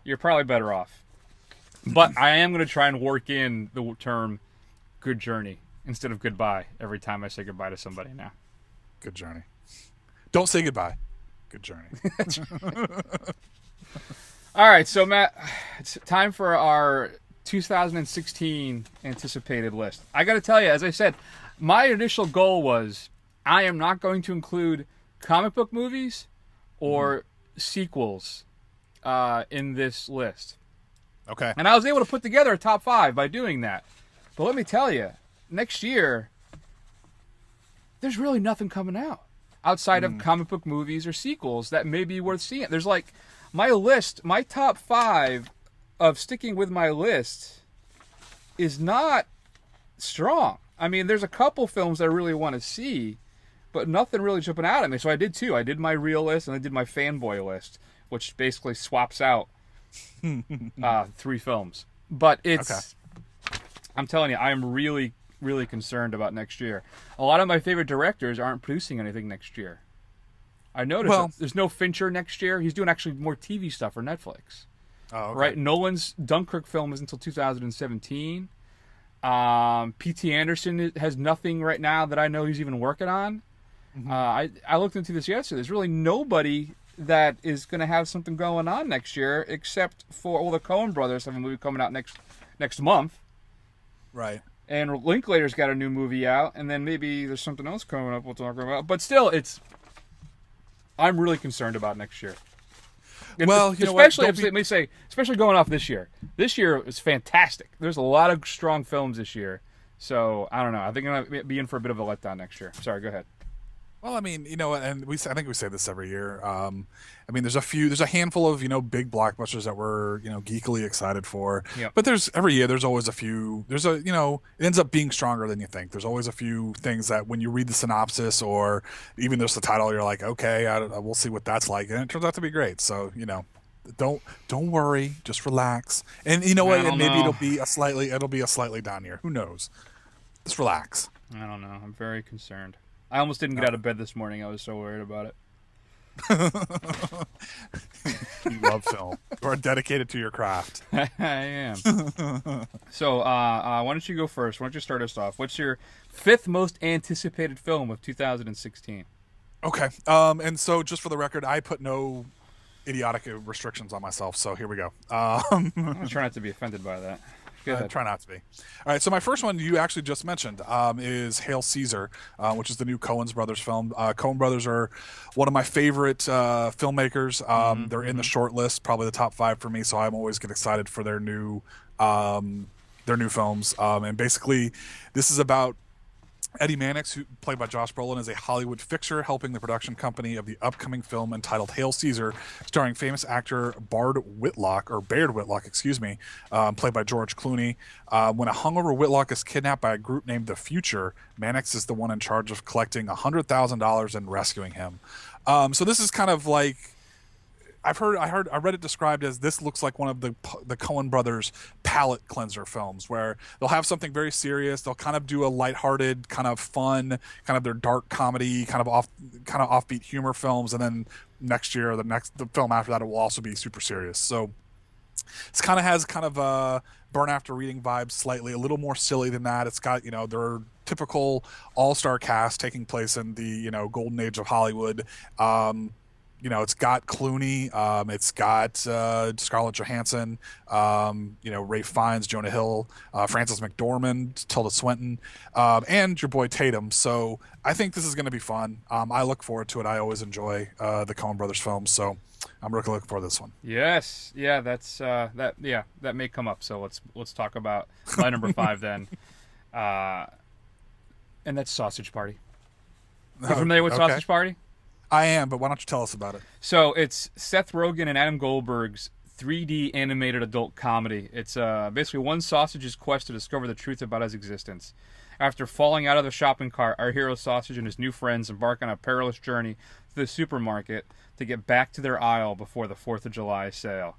A: You're probably better off. But I am going to try and work in the term "good journey" instead of "goodbye" every time I say goodbye to somebody now.
B: Good journey. Don't say goodbye. Good journey.
A: All right, so Matt, it's time for our 2016 anticipated list. I got to tell you, as I said, my initial goal was I am not going to include comic book movies or sequels in this list.
B: Okay.
A: And I was able to put together a top 5 by doing that. But let me tell you, next year, there's really nothing coming out outside of comic book movies or sequels that may be worth seeing. There's like my top 5 of sticking with my list is not strong. I mean, there's a couple films that I really want to see, but nothing really jumping out at me. So I did 2. I did my real list and I did my fanboy list, which basically swaps out 3 films. But it's, okay. I'm telling you, I am really, really concerned about next year. A lot of my favorite directors aren't producing anything next year. I noticed there's no Fincher next year. He's doing actually more TV stuff for Netflix.
B: Oh, okay.
A: Right, Nolan's Dunkirk film is until 2017. P.T. Anderson has nothing right now that I know he's even working on. I looked into this yesterday. There's really nobody that is going to have something going on next year except for the Coen brothers have a movie coming out next month.
B: Right.
A: And Linklater's got a new movie out, and then maybe there's something else coming up we'll talk about. But still, I'm really concerned about next year.
B: Well, you
A: especially,
B: know what?
A: let me say, especially going off this year. This year was fantastic. There's a lot of strong films this year. So, I don't know. I think I'm going to be in for a bit of a letdown next year. Sorry, go ahead.
B: Well, I mean, you know, and I think we say this every year. I mean, there's a handful of, you know, big blockbusters that we're, you know, geekily excited for.
A: Yep.
B: But every year there's always a few. You know, it ends up being stronger than you think. There's always a few things that when you read the synopsis or even just the title, you're like, okay, we'll see what that's like, and it turns out to be great. So, you know, don't worry, just relax. And you know what? And maybe it'll be a slightly down year. Who knows? Just relax.
A: I don't know. I'm very concerned. I almost didn't get out of bed this morning. I was so worried about it.
B: You love film. You are dedicated to your craft.
A: I am. So, why don't you go first? Why don't you start us off? What's your fifth most anticipated film of 2016?
B: Okay. And so, just for the record, I put no idiotic restrictions on myself. So here we go.
A: I'm trying not to be offended by that. Go ahead.
B: Try not to be. All right, so my first one you actually just mentioned is Hail Caesar, which is the new Coen brothers film. Coen brothers are one of my favorite filmmakers. They're in the short list, probably the top 5 for me, so I'm always get excited for their new films. And basically, this is about Eddie Mannix, who played by Josh Brolin, is a Hollywood fixer helping the production company of the upcoming film entitled Hail Caesar, starring famous actor Baird Whitlock, played by George Clooney. When a hungover Whitlock is kidnapped by a group named The Future, Mannix is the one in charge of collecting $100,000 and rescuing him. So this is kind of like, I read it described as this looks like one of the Coen brothers palate cleanser films where they'll have something very serious. They'll kind of do a lighthearted, kind of fun, kind of their dark comedy, kind of offbeat humor films, and then next year, the film after that, it will also be super serious. So this kind of has a Burn After Reading vibes, slightly a little more silly than that. It's got, you know, their typical all-star cast taking place in the, you know, golden age of Hollywood. You know, it's got Clooney, it's got Scarlett Johansson, you know, Ralph Fiennes, Jonah Hill, Frances McDormand, Tilda Swinton, and your boy Tatum. So I think this is going to be fun. I look forward to it. I always enjoy the Coen brothers films, so I'm really looking forward to this one.
A: Yes, yeah, that's that may come up. So let's talk about my number 5 then, and that's Sausage Party. You familiar with Sausage Party?
B: I am, but why don't you tell us about it?
A: So it's Seth Rogen and Adam Goldberg's 3D animated adult comedy. It's basically one sausage's quest to discover the truth about his existence. After falling out of the shopping cart, our hero Sausage and his new friends embark on a perilous journey to the supermarket to get back to their aisle before the 4th of July sale.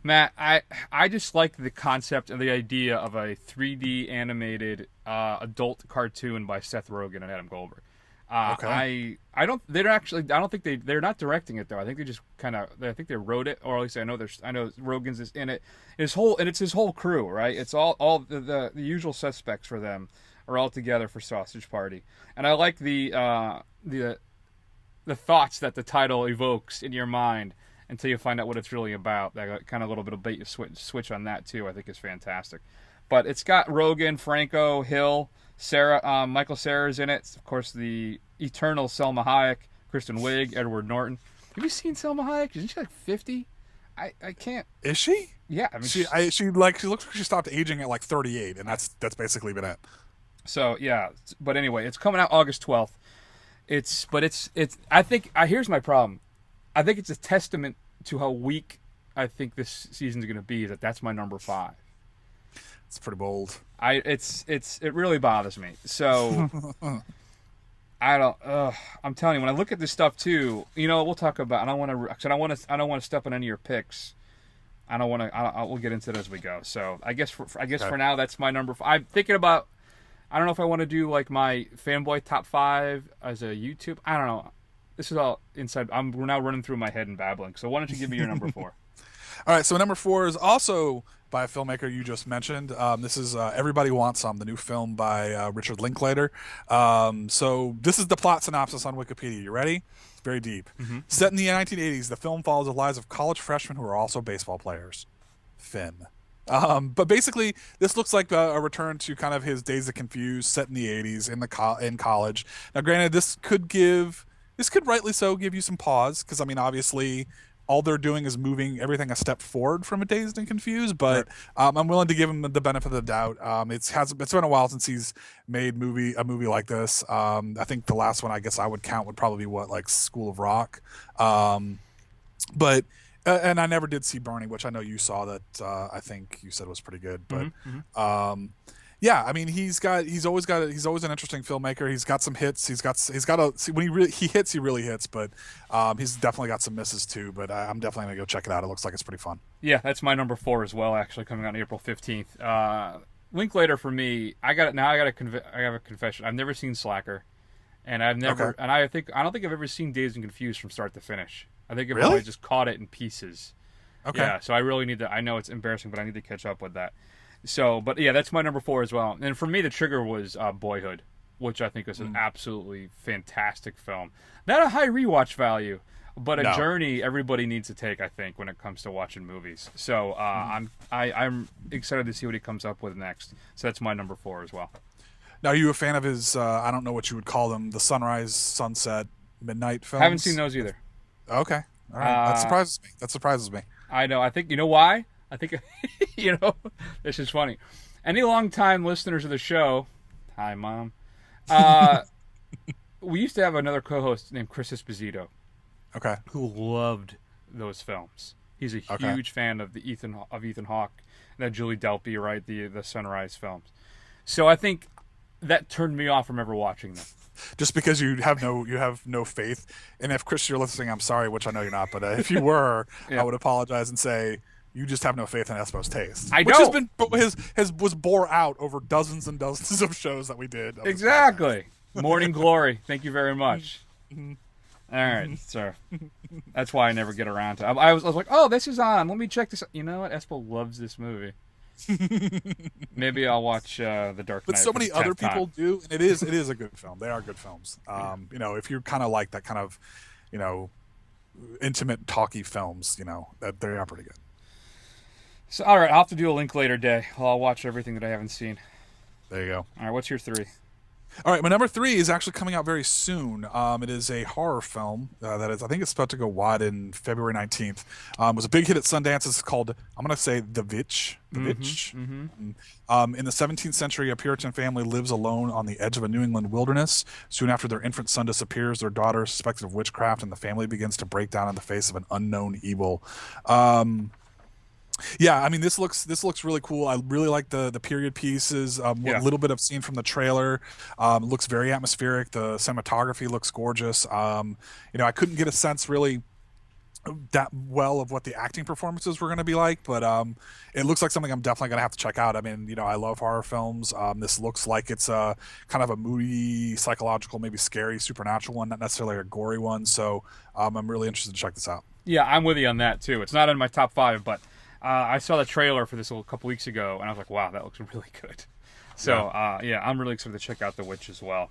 A: Matt, I just like the concept and the idea of a 3D animated adult cartoon by Seth Rogen and Adam Goldberg.
B: Okay.
A: I don't think they're not directing it though. I think they just I think they wrote it, or at least I know Rogen's is in it. It's his whole crew, right? It's all the usual suspects for them are all together for Sausage Party. And I like the thoughts that the title evokes in your mind until you find out what it's really about. That kind of little bit of bait you switch on that too, I think is fantastic. But it's got Rogen, Franco, Hill, Sarah, Michael Cera's in it. Of course, the eternal Selma Hayek, Kristen Wiig, Edward Norton. Have you seen Selma Hayek? Isn't she like 50? I can't.
B: Is she?
A: Yeah, I mean,
B: she looks like she stopped aging at like 38, and that's basically been it.
A: So yeah, but anyway, it's coming out August 12th. I think here's my problem. I think it's a testament to how weak I think this season's going to be. That's my number 5.
B: It's pretty bold.
A: It really bothers me. So I'm telling you, when I look at this stuff too, you know, we'll talk about. I don't want to step on any of your picks. We'll get into it as we go. So I guess for now, that's my number 5. I'm thinking about. I don't know if I want to do like my fanboy top 5 as a YouTube. I don't know. This is all inside. We're now running through my head and babbling. So why don't you give me your number 4?
B: All right, so number 4 is also by a filmmaker you just mentioned. This is Everybody Wants Some, the new film by Richard Linklater. So this is the plot synopsis on Wikipedia. You ready? It's very deep. Set in the 1980s, the film follows the lives of college freshmen who are also baseball players. Finn. But basically, this looks like a return to kind of his Days of Confused, set in the 80s in college. Now, granted, this could rightly so give you some pause, because I mean, obviously, all they're doing is moving everything a step forward from a Dazed and Confused. But I'm willing to give him the benefit of the doubt. It's been a while since he's made a movie like this. I think the last one I guess I would count would probably be like School of Rock. But and I never did see Bernie, which I know you saw, that I think you said was pretty good. But yeah, I mean, he's always an interesting filmmaker. He's got some hits. When he hits, he really hits. But he's definitely got some misses too. But I'm definitely gonna go check it out. It looks like it's pretty fun.
A: Yeah, that's my number 4 as well. Actually, coming out on April 15th. Linklater for me. I have a confession. I've never seen Slacker, and I don't think I've ever seen Dazed and Confused from start to finish. I think I've always just caught it in pieces.
B: Okay.
A: Yeah, so I really need to. I know it's embarrassing, but I need to catch up with that. So, but yeah, that's my number 4 as well. And for me, the trigger was Boyhood, which I think was an absolutely fantastic film. Not a high rewatch value, but a journey everybody needs to take, I think, when it comes to watching movies. So I'm excited to see what he comes up with next. So that's my number 4 as well.
B: Now, are you a fan of his? I don't know what you would call them. The sunrise, sunset, midnight films.
A: I haven't seen those either.
B: Okay, all right. That surprises me.
A: I know. I think, you know why? I think, this is funny. Any long-time listeners of the show, hi, Mom, we used to have another co-host named Chris Esposito.
B: Okay.
A: Who loved those films. He's a huge fan of Ethan Hawke, that Julie Delpy, right, the Sunrise films. So I think that turned me off from ever watching them.
B: Just because you have no faith, and if Chris, you're listening, I'm sorry, which I know you're not, but if you were, I would apologize and say you just have no faith in Espo's taste.
A: I know.
B: Which was bore out over dozens and dozens of shows that we did.
A: Exactly. Morning Glory. Thank you very much. All right, so that's why I never get around to. I was like, oh, this is on. Let me check this. You know what? Espo loves this movie. Maybe I'll watch The Dark Knight.
B: But so many other people do, and it is a good film. They are good films. If you're kind of like that kind of, intimate, talky films, that they are pretty good.
A: So, all right, I'll have to do a Linklater day. I'll watch everything that I haven't seen.
B: There you go.
A: All right, what's your 3?
B: All right, my number 3 is actually coming out very soon. It is a horror film I think it's about to go wide in February 19th. It was a big hit at Sundance. It's called, I'm going to say, The Witch. The Witch. In the 17th century, a Puritan family lives alone on the edge of a New England wilderness. Soon after their infant son disappears, their daughter is suspected of witchcraft, and the family begins to break down in the face of an unknown evil. Yeah, I mean, this looks really cool. I really like the period pieces. A little bit I've seen from the trailer. It looks very atmospheric. The cinematography looks gorgeous. I couldn't get a sense really that well of what the acting performances were going to be like, but it looks like something I'm definitely going to have to check out. I mean, I love horror films. This looks like it's a kind of a moody, psychological, maybe scary, supernatural one, not necessarily a gory one. So I'm really interested to check this out.
A: Yeah, I'm with you on that too. It's not in my top 5, but I saw the trailer for this a couple weeks ago, and I was like, wow, that looks really good. So, I'm really excited to check out The Witch as well.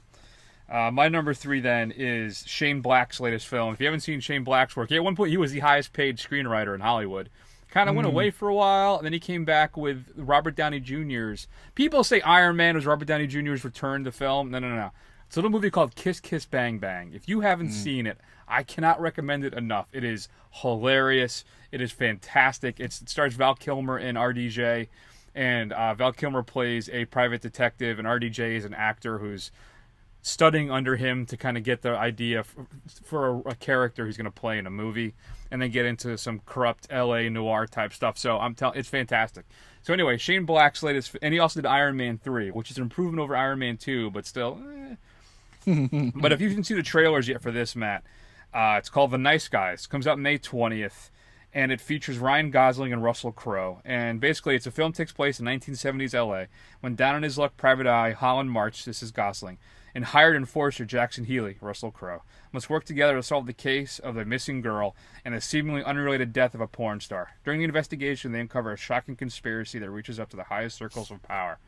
A: My number 3 then is Shane Black's latest film. If you haven't seen Shane Black's work, at one point he was the highest paid screenwriter in Hollywood. Kind of went away for a while, and then he came back with Robert Downey Jr.'s. People say Iron Man was Robert Downey Jr.'s return to film. No. It's a little movie called Kiss Kiss Bang Bang. If you haven't seen it, I cannot recommend it enough. It is hilarious. It is fantastic. It stars Val Kilmer and RDJ, and Val Kilmer plays a private detective, and RDJ is an actor who's studying under him to kind of get the idea for a character he's going to play in a movie, and then get into some corrupt LA noir type stuff. So it's fantastic. So anyway, Shane Black's latest, and he also did Iron Man 3, which is an improvement over Iron Man 2, but still. But if you didn't see the trailers yet for this, Matt, it's called The Nice Guys. Comes out May 20th. and it features Ryan Gosling and Russell Crowe. And basically, it's a film that takes place in 1970s LA when down on his luck private eye Holland March, this is Gosling, and hired enforcer Jackson Healy, Russell Crowe, must work together to solve the case of the missing girl and the seemingly unrelated death of a porn star. During the investigation, they uncover a shocking conspiracy that reaches up to the highest circles of power.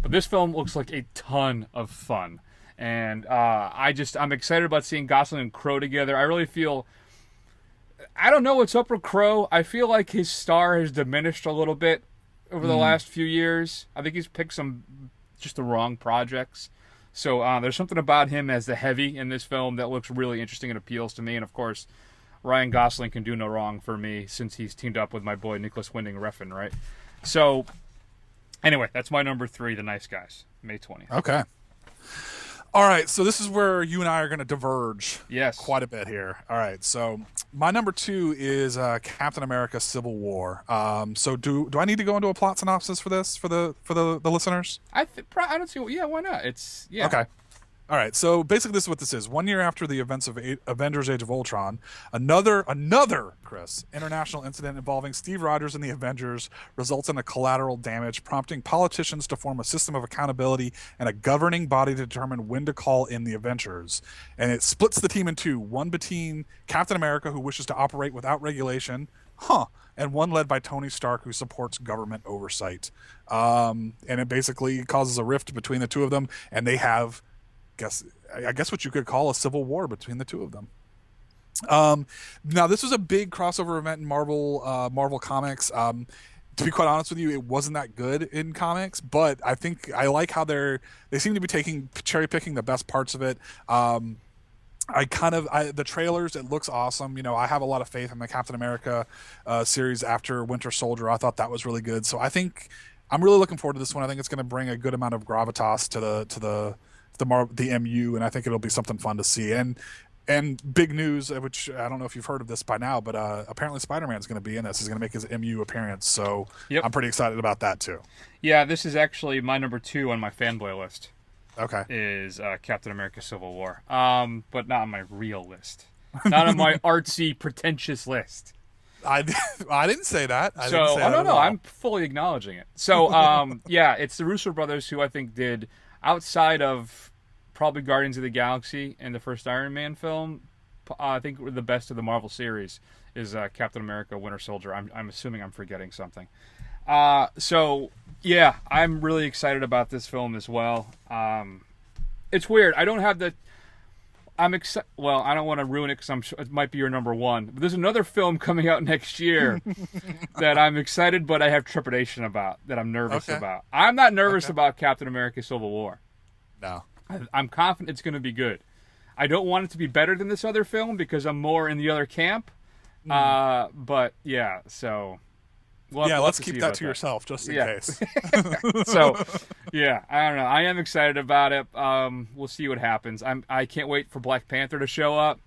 A: But this film looks like a ton of fun. And I'm excited about seeing Gosling and Crowe together. I really feel... I don't know what's up with Crowe. I feel like his star has diminished a little bit over the last few years. I think he's picked some just the wrong projects. So there's something about him as the heavy in this film that looks really interesting and appeals to me. And, of course, Ryan Gosling can do no wrong for me since he's teamed up with my boy Nicholas Winding Refn, right? So, anyway, that's my number 3, The Nice Guys, May 20th.
B: Okay. All right, so this is where you and I are going to diverge quite a bit here. All right, so my number 2 is Captain America: Civil War. So do I need to go into a plot synopsis for this for the listeners?
A: I don't see. Yeah, why not?
B: Okay. All right, so basically this is what this is. 1 year after the events of Avengers Age of Ultron, another Chris, international incident involving Steve Rogers and the Avengers results in a collateral damage, prompting politicians to form a system of accountability and a governing body to determine when to call in the Avengers. And it splits the team in two, one between Captain America, who wishes to operate without regulation, and one led by Tony Stark, who supports government oversight. And it basically causes a rift between the two of them, and they have... I guess what you could call a civil war between the two of them. Now, this was a big crossover event in Marvel Comics. To be quite honest with you, it wasn't that good in comics, but I think I like how they seem to be cherry picking the best parts of it. The trailers, it looks awesome. You know, I have a lot of faith in the Captain America series after Winter Soldier. I thought that was really good. So I think I'm really looking forward to this one. I think it's going to bring a good amount of gravitas to the MU, and I think it'll be something fun to see. And big news, which I don't know if you've heard of this by now, but apparently Spider-Man's going to be in this. He's going to make his MU appearance, so I'm pretty excited about that too.
A: Yeah, this is actually my number 2 on my fanboy list.
B: Okay,
A: is Captain America: Civil War, but not on my real list, not on my artsy, pretentious list.
B: I didn't say that.
A: No, I'm fully acknowledging it. So, it's the Russo brothers who I think did, outside of probably Guardians of the Galaxy and the first Iron Man film, I think the best of the Marvel series is Captain America: Winter Soldier. I'm assuming I'm forgetting something. I'm really excited about this film as well. It's weird. I don't have the... Well, I don't want to ruin it because it might be your number 1. But there's another film coming out next year that I'm excited, but I have trepidation about, that I'm nervous about. I'm not nervous about Captain America: Civil War.
B: No.
A: I'm confident it's going to be good. I don't want it to be better than this other film because I'm more in the other camp. But yeah, so...
B: let's keep that to yourself just in case.
A: So, I don't know. I am excited about it. We'll see what happens. I can't wait for Black Panther to show up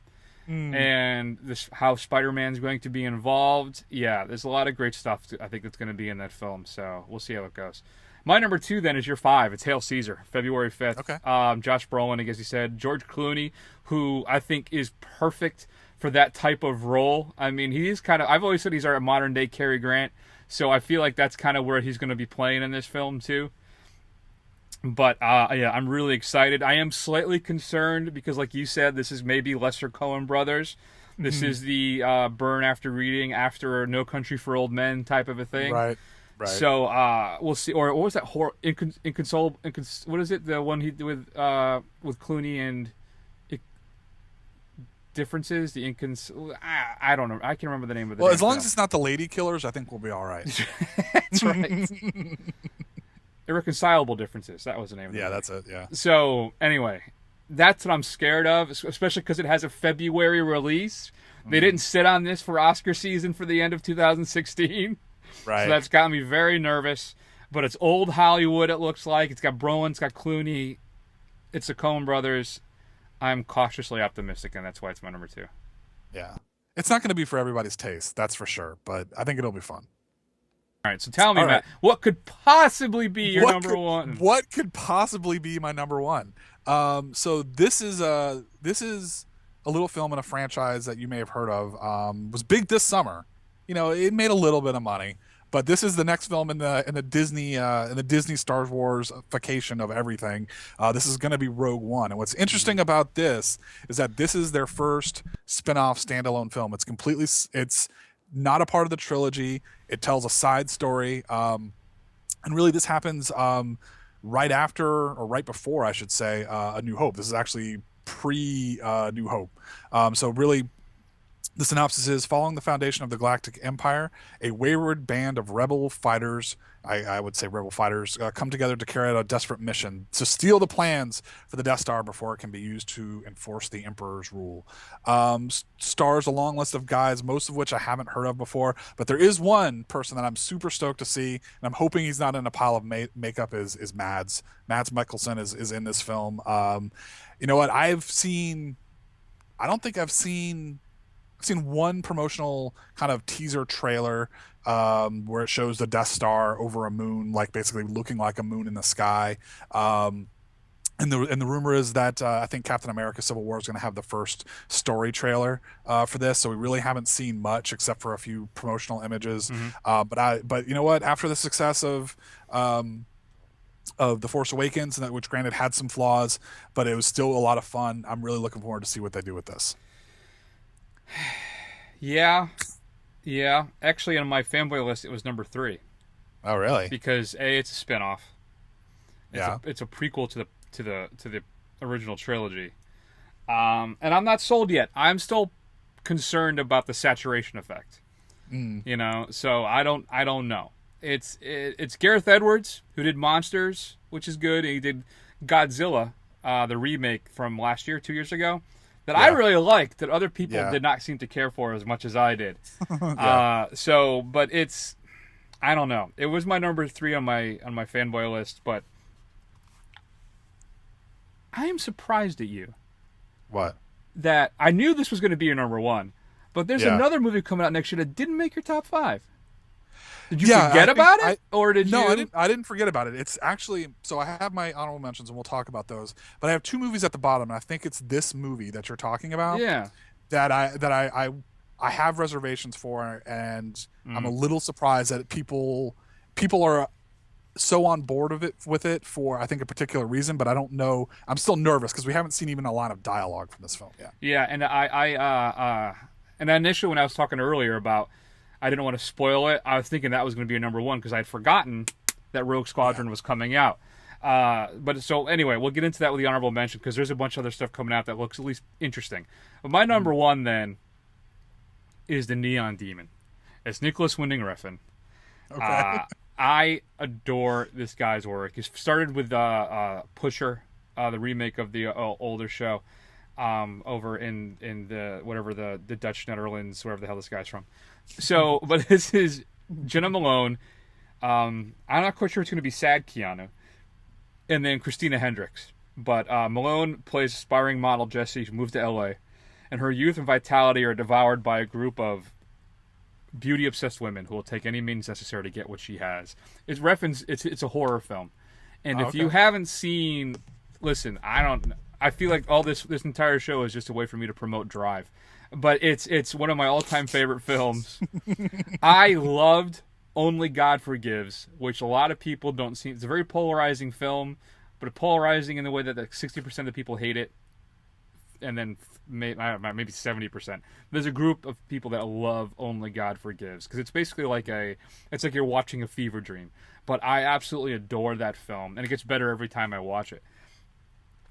A: and how Spider-Man's going to be involved. Yeah, there's a lot of great stuff I think that's going to be in that film, so we'll see how it goes. My number 2 then is your 5. It's Hail Caesar, February 5th.
B: Okay.
A: Josh Brolin, as you said. George Clooney, who I think is perfect for that type of role. I mean, he's kind of... I've always said he's our modern-day Cary Grant, so I feel like that's kind of where he's going to be playing in this film, too. But, I'm really excited. I am slightly concerned because, like you said, this is maybe lesser Coen Brothers. This is the burn after reading, after No Country for Old Men type of a thing.
B: Right.
A: So we'll see. Or what was that horror? Inconsolable. What is it? The one he did with Clooney and differences. I don't know. I can't remember the name of the.
B: Well, as long as it's not the Lady Killers, I think we'll be all right.
A: That's right. Irreconcilable Differences. That was the name of the movie.
B: That's it. Yeah.
A: So anyway, that's what I'm scared of, especially because it has a February release. They didn't sit on this for Oscar season for the end of 2016.
B: Right.
A: So that's got me very nervous. But it's old Hollywood, it looks like. It's got Brolin, it's got Clooney. It's the Coen brothers. I'm cautiously optimistic, and that's why it's my number 2.
B: Yeah. It's not going to be for everybody's taste, that's for sure. But I think it'll be fun.
A: All right, so tell me, Matt, what could possibly be your number 1?
B: What could possibly be my number 1? So this is a little film in a franchise that you may have heard of. Was big this summer. it made a little bit of money. But this is the next film in the Disney Star Wars vacation of everything. This is going to be Rogue One, and what's interesting about this is that this is their first spin-off standalone film. It's not a part of the trilogy. It tells a side story, and really this happens right after, or right before, I should say, A New Hope. This is actually pre New Hope. So really, the synopsis is: following the foundation of the Galactic Empire, a wayward band of rebel fighters, I would say rebel fighters, come together to carry out a desperate mission to steal the plans for the Death Star before it can be used to enforce the Emperor's rule. Stars a long list of guys, most of which I haven't heard of before, but there is one person that I'm super stoked to see, and I'm hoping he's not in a pile of makeup, is Mads. Mads Mikkelsen is in this film. You know what? I've seen one promotional kind of teaser trailer where it shows the Death Star over a moon, like basically looking like a moon in the sky. And the rumor is that I think Captain America: Civil War is going to have the first story trailer for this, so we really haven't seen much except for a few promotional images. But you know what? After the success of The Force Awakens, which granted had some flaws, but it was still a lot of fun. I'm really looking forward to see what they do with this.
A: Yeah. Actually, on my fanboy list, it was number 3.
B: Oh, really?
A: Because it's a spinoff.
B: Yeah,
A: it's a prequel to the original trilogy. And I'm not sold yet. I'm still concerned about the saturation effect. So I don't know. It's Gareth Edwards who did Monsters, which is good. He did Godzilla, the remake from last year, 2 years ago. That I really liked, that other people did not seem to care for as much as I did. But it's, I don't know. It was my number 3 on my fanboy list, but I am surprised at you.
B: What?
A: That I knew this was going to be your number 1, but there's another movie coming out next year that didn't make your top 5. Did you forget about it, or did you?
B: No, I didn't forget about it. It's actually, so I have my honorable mentions, and we'll talk about those. But I have 2 movies at the bottom, and I think it's this movie that you're talking about.
A: Yeah.
B: That I have reservations for, and I'm a little surprised that people are so on board with it for, I think, a particular reason. But I don't know. I'm still nervous because we haven't seen even a line of dialogue from this film yet.
A: Yeah, and and initially when I was talking earlier about, I didn't want to spoil it, I was thinking that was going to be a number 1 because I'd forgotten that Rogue Squadron was coming out. But so anyway, we'll get into that with the honorable mention because there's a bunch of other stuff coming out that looks at least interesting. But my number 1 then is The Neon Demon. It's Nicholas Winding Refn.
B: Okay.
A: I adore this guy's work. He started with Pusher, the remake of the older show, over in the whatever the Dutch Netherlands, wherever the hell this guy's from. So, but this is Jenna Malone. I'm not quite sure it's going to be sad Keanu, and then Christina Hendricks. But Malone plays aspiring model Jessie, who moved to L.A., and her youth and vitality are devoured by a group of beauty-obsessed women who will take any means necessary to get what she has. It's a horror film, and if you haven't seen, listen, I feel like all this entire show is just a way for me to promote Drive, but it's one of my all-time favorite films. I loved Only God Forgives, which a lot of people don't see. It's a very polarizing film, but polarizing in the way that 60% of the people hate it, and then maybe 70%. There's a group of people that love Only God Forgives because it's basically it's like you're watching a fever dream. But I absolutely adore that film, and it gets better every time I watch it.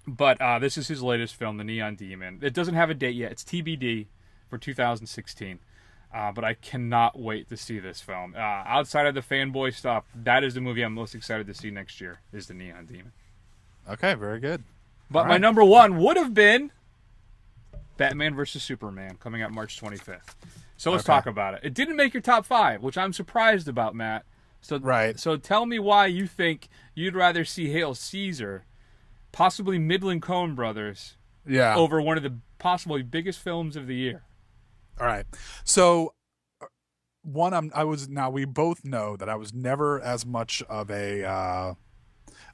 A: But this is his latest film, The Neon Demon. It doesn't have a date yet. It's TBD for 2016. But I cannot wait to see this film. Outside of the fanboy stuff, that is the movie I'm most excited to see next year, is The Neon Demon.
B: Okay, very good.
A: But my number 1 would have been Batman vs. Superman, coming out March 25th. So let's talk about it. It didn't make your top 5, which I'm surprised about, Matt. So tell me why you think you'd rather see Hail Caesar, possibly Midland Coen Brothers, over one of the possibly biggest films of the year.
B: All right. So we both know that I was never as much of a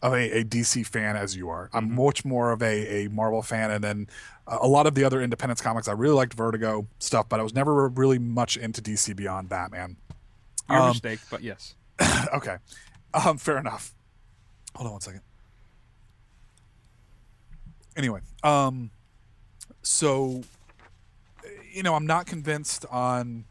B: a DC fan as you are. I'm much more of a Marvel fan, and then a lot of the other Independence comics. I really liked Vertigo stuff, but I was never really much into DC beyond Batman.
A: Your mistake, but yes.
B: Okay. Fair enough. Hold on one second. Anyway, so, I'm not convinced on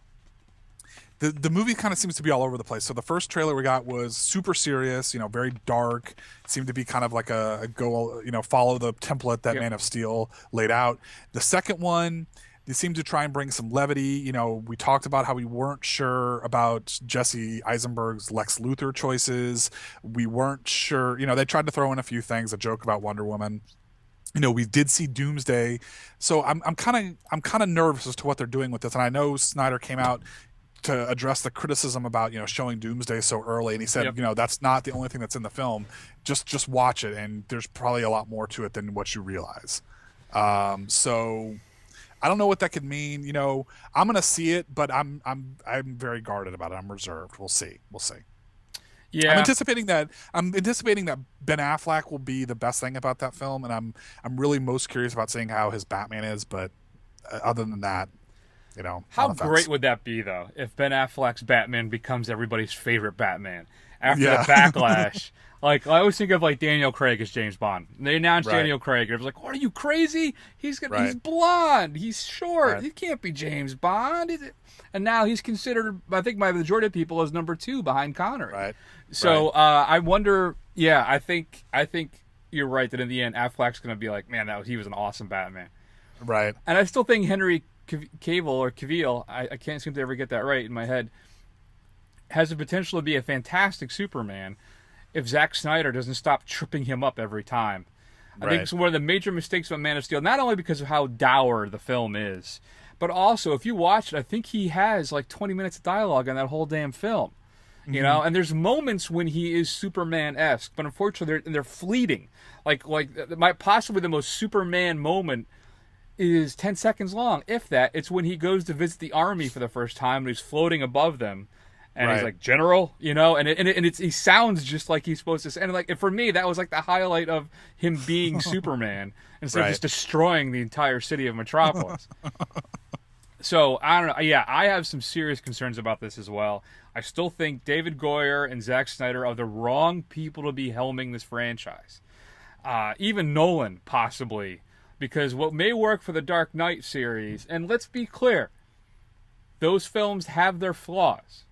B: the movie. Kind of seems to be all over the place. So the first trailer we got was super serious, very dark. It seemed to be kind of like a go, follow the template that Man of Steel laid out. The second one, they seemed to try and bring some levity. We talked about how we weren't sure about Jesse Eisenberg's Lex Luthor choices. We weren't sure, they tried to throw in a few things, a joke about Wonder Woman. We did see Doomsday, so I'm kind of nervous as to what they're doing with this. And I know Snyder came out to address the criticism about showing Doomsday so early, and he said, that's not the only thing that's in the film. Just watch it, and there's probably a lot more to it than what you realize. So I don't know what that could mean. I'm gonna see it, but I'm very guarded about it. I'm reserved. We'll see. Yeah, I'm anticipating that Ben Affleck will be the best thing about that film, and I'm really most curious about seeing how his Batman is. But other than that,
A: how great would that be though if Ben Affleck's Batman becomes everybody's favorite Batman after the backlash? Like, I always think of Daniel Craig as James Bond. They announced Daniel Craig, and it was like, "What, are you crazy? He's blonde, he's short, he can't be James Bond." And now he's considered, I think, by the majority of people, as number 2 behind Connery.
B: Right.
A: So I wonder. Yeah, I think you're right that in the end, Affleck's going to be like, "Man, he was an awesome Batman."
B: Right.
A: And I still think Henry Cavill, I can't seem to ever get that right in my head, has the potential to be a fantastic Superman if Zack Snyder doesn't stop tripping him up every time. I think it's one of the major mistakes of Man of Steel, not only because of how dour the film is, but also, if you watch it, I think he has 20 minutes of dialogue on that whole damn film. And there's moments when he is Superman-esque, but unfortunately they're fleeting. Possibly the most Superman moment is 10 seconds long, if that. It's when he goes to visit the army for the first time and he's floating above them. And he's like, "General," and he sounds just like he's supposed to say. And for me, that was the highlight of him being Superman instead of just destroying the entire city of Metropolis. So I don't know. Yeah, I have some serious concerns about this as well. I still think David Goyer and Zack Snyder are the wrong people to be helming this franchise. Even Nolan, possibly, because what may work for the Dark Knight series, and let's be clear, those films have their flaws.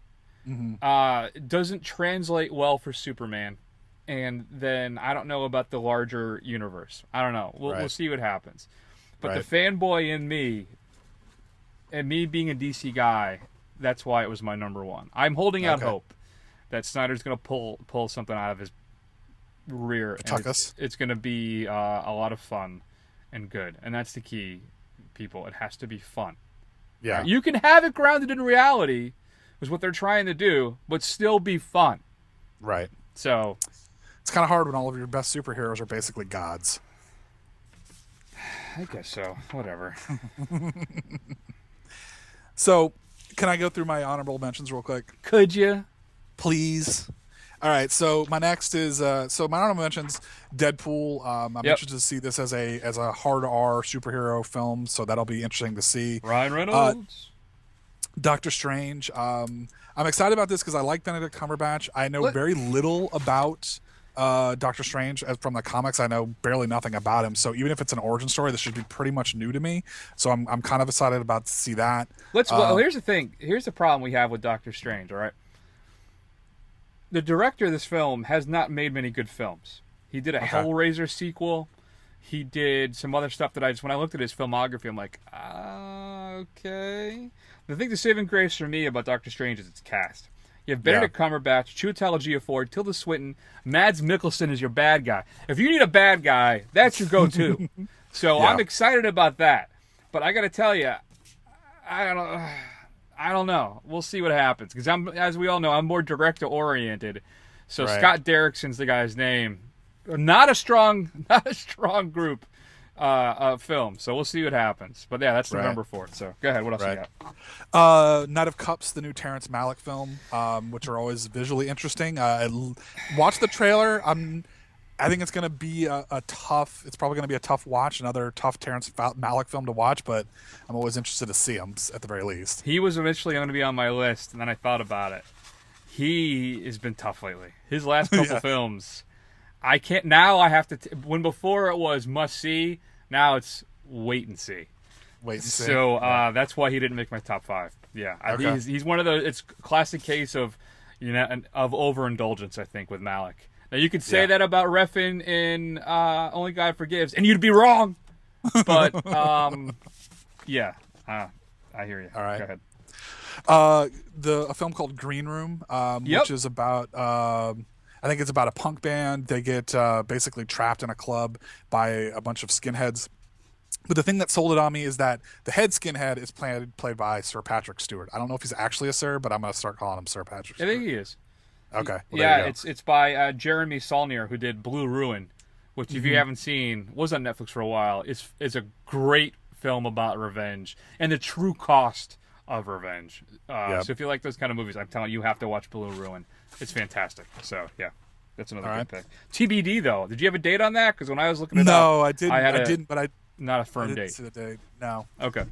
A: Doesn't translate well for Superman, and then I don't know about the larger universe. I don't know. We'll see what happens. But the fanboy in me, and me being a DC guy, that's why it was my number 1. I'm holding out hope that Snyder's going to pull something out of his rear. It's going to be a lot of fun and good, and that's the key, people. It has to be fun.
B: Yeah,
A: you can have it grounded in reality, is what they're trying to do, but still be fun.
B: Right.
A: So
B: it's kind of hard when all of your best superheroes are basically gods.
A: I guess so. Whatever.
B: So, can I go through my honorable mentions real quick?
A: Could you?
B: Please. All right. So my next is my honorable mentions: Deadpool. I'm interested to see this as a hard R superhero film, so that'll be interesting to see.
A: Ryan Reynolds.
B: Doctor Strange. I'm excited about this because I like Benedict Cumberbatch. I know very little about Doctor Strange from the comics. I know barely nothing about him. So even if it's an origin story, this should be pretty much new to me. So I'm kind of excited about to see that.
A: Here's the thing. Here's the problem we have with Doctor Strange. All right. The director of this film has not made many good films. He did a Hellraiser sequel. He did some other stuff that when I looked at his filmography, I'm like, okay. The thing, the saving grace for me about Doctor Strange is its cast. You have Benedict Cumberbatch, Chiwetel Ejiofor, Tilda Swinton, Mads Mikkelsen is your bad guy. If you need a bad guy, that's your go-to. So I'm excited about that. But I got to tell you, I don't know. We'll see what happens. Because as we all know, I'm more director-oriented. So Scott Derrickson's the guy's name. Not a strong group of film. So we'll see what happens. But yeah, that's the number 4. So go ahead. What else you
B: got? Night of Cups, the new Terrence Malick film, which are always visually interesting. Watch the trailer. I think it's going to be a tough. It's probably going to be a tough watch, another tough Terrence Malick film to watch. But I'm always interested to see him at the very least.
A: He was eventually going to be on my list, and then I thought about it. He has been tough lately. His last couple films, I can't. Now I have to. When before it was must see, now it's wait and see.
B: Wait and see.
A: So that's why he didn't make my top 5. Yeah,
B: Okay.
A: he's one of those. It's a classic case of of overindulgence. I think with Malick. Now you could say that about Refn in Only God Forgives, and you'd be wrong. But yeah, I hear you.
B: All right.
A: Go ahead.
B: A film called Green Room,
A: Yep.
B: which is about I think it's about a punk band. They get basically trapped in a club by a bunch of skinheads. But the thing that sold it on me is that the head skinhead is played by Sir Patrick Stewart. I don't know if he's actually a Sir, but I'm going to start calling him Sir Patrick
A: I
B: Stewart.
A: think he is.
B: Okay. Well,
A: Yeah,
B: there you go.
A: it's by Jeremy Saulnier, who did Blue Ruin, which if you haven't seen, was on Netflix for a while. It's a great film about revenge and the true cost of revenge. So if you like those kind of movies, I'm telling you, you have to watch Blue Ruin. It's fantastic. So yeah, that's another good pick. TBD though, did you have a date on that? Because when I was looking it up,
B: No, I didn't. But I
A: not a firm
B: didn't
A: date.
B: see the date. No.
A: Okay.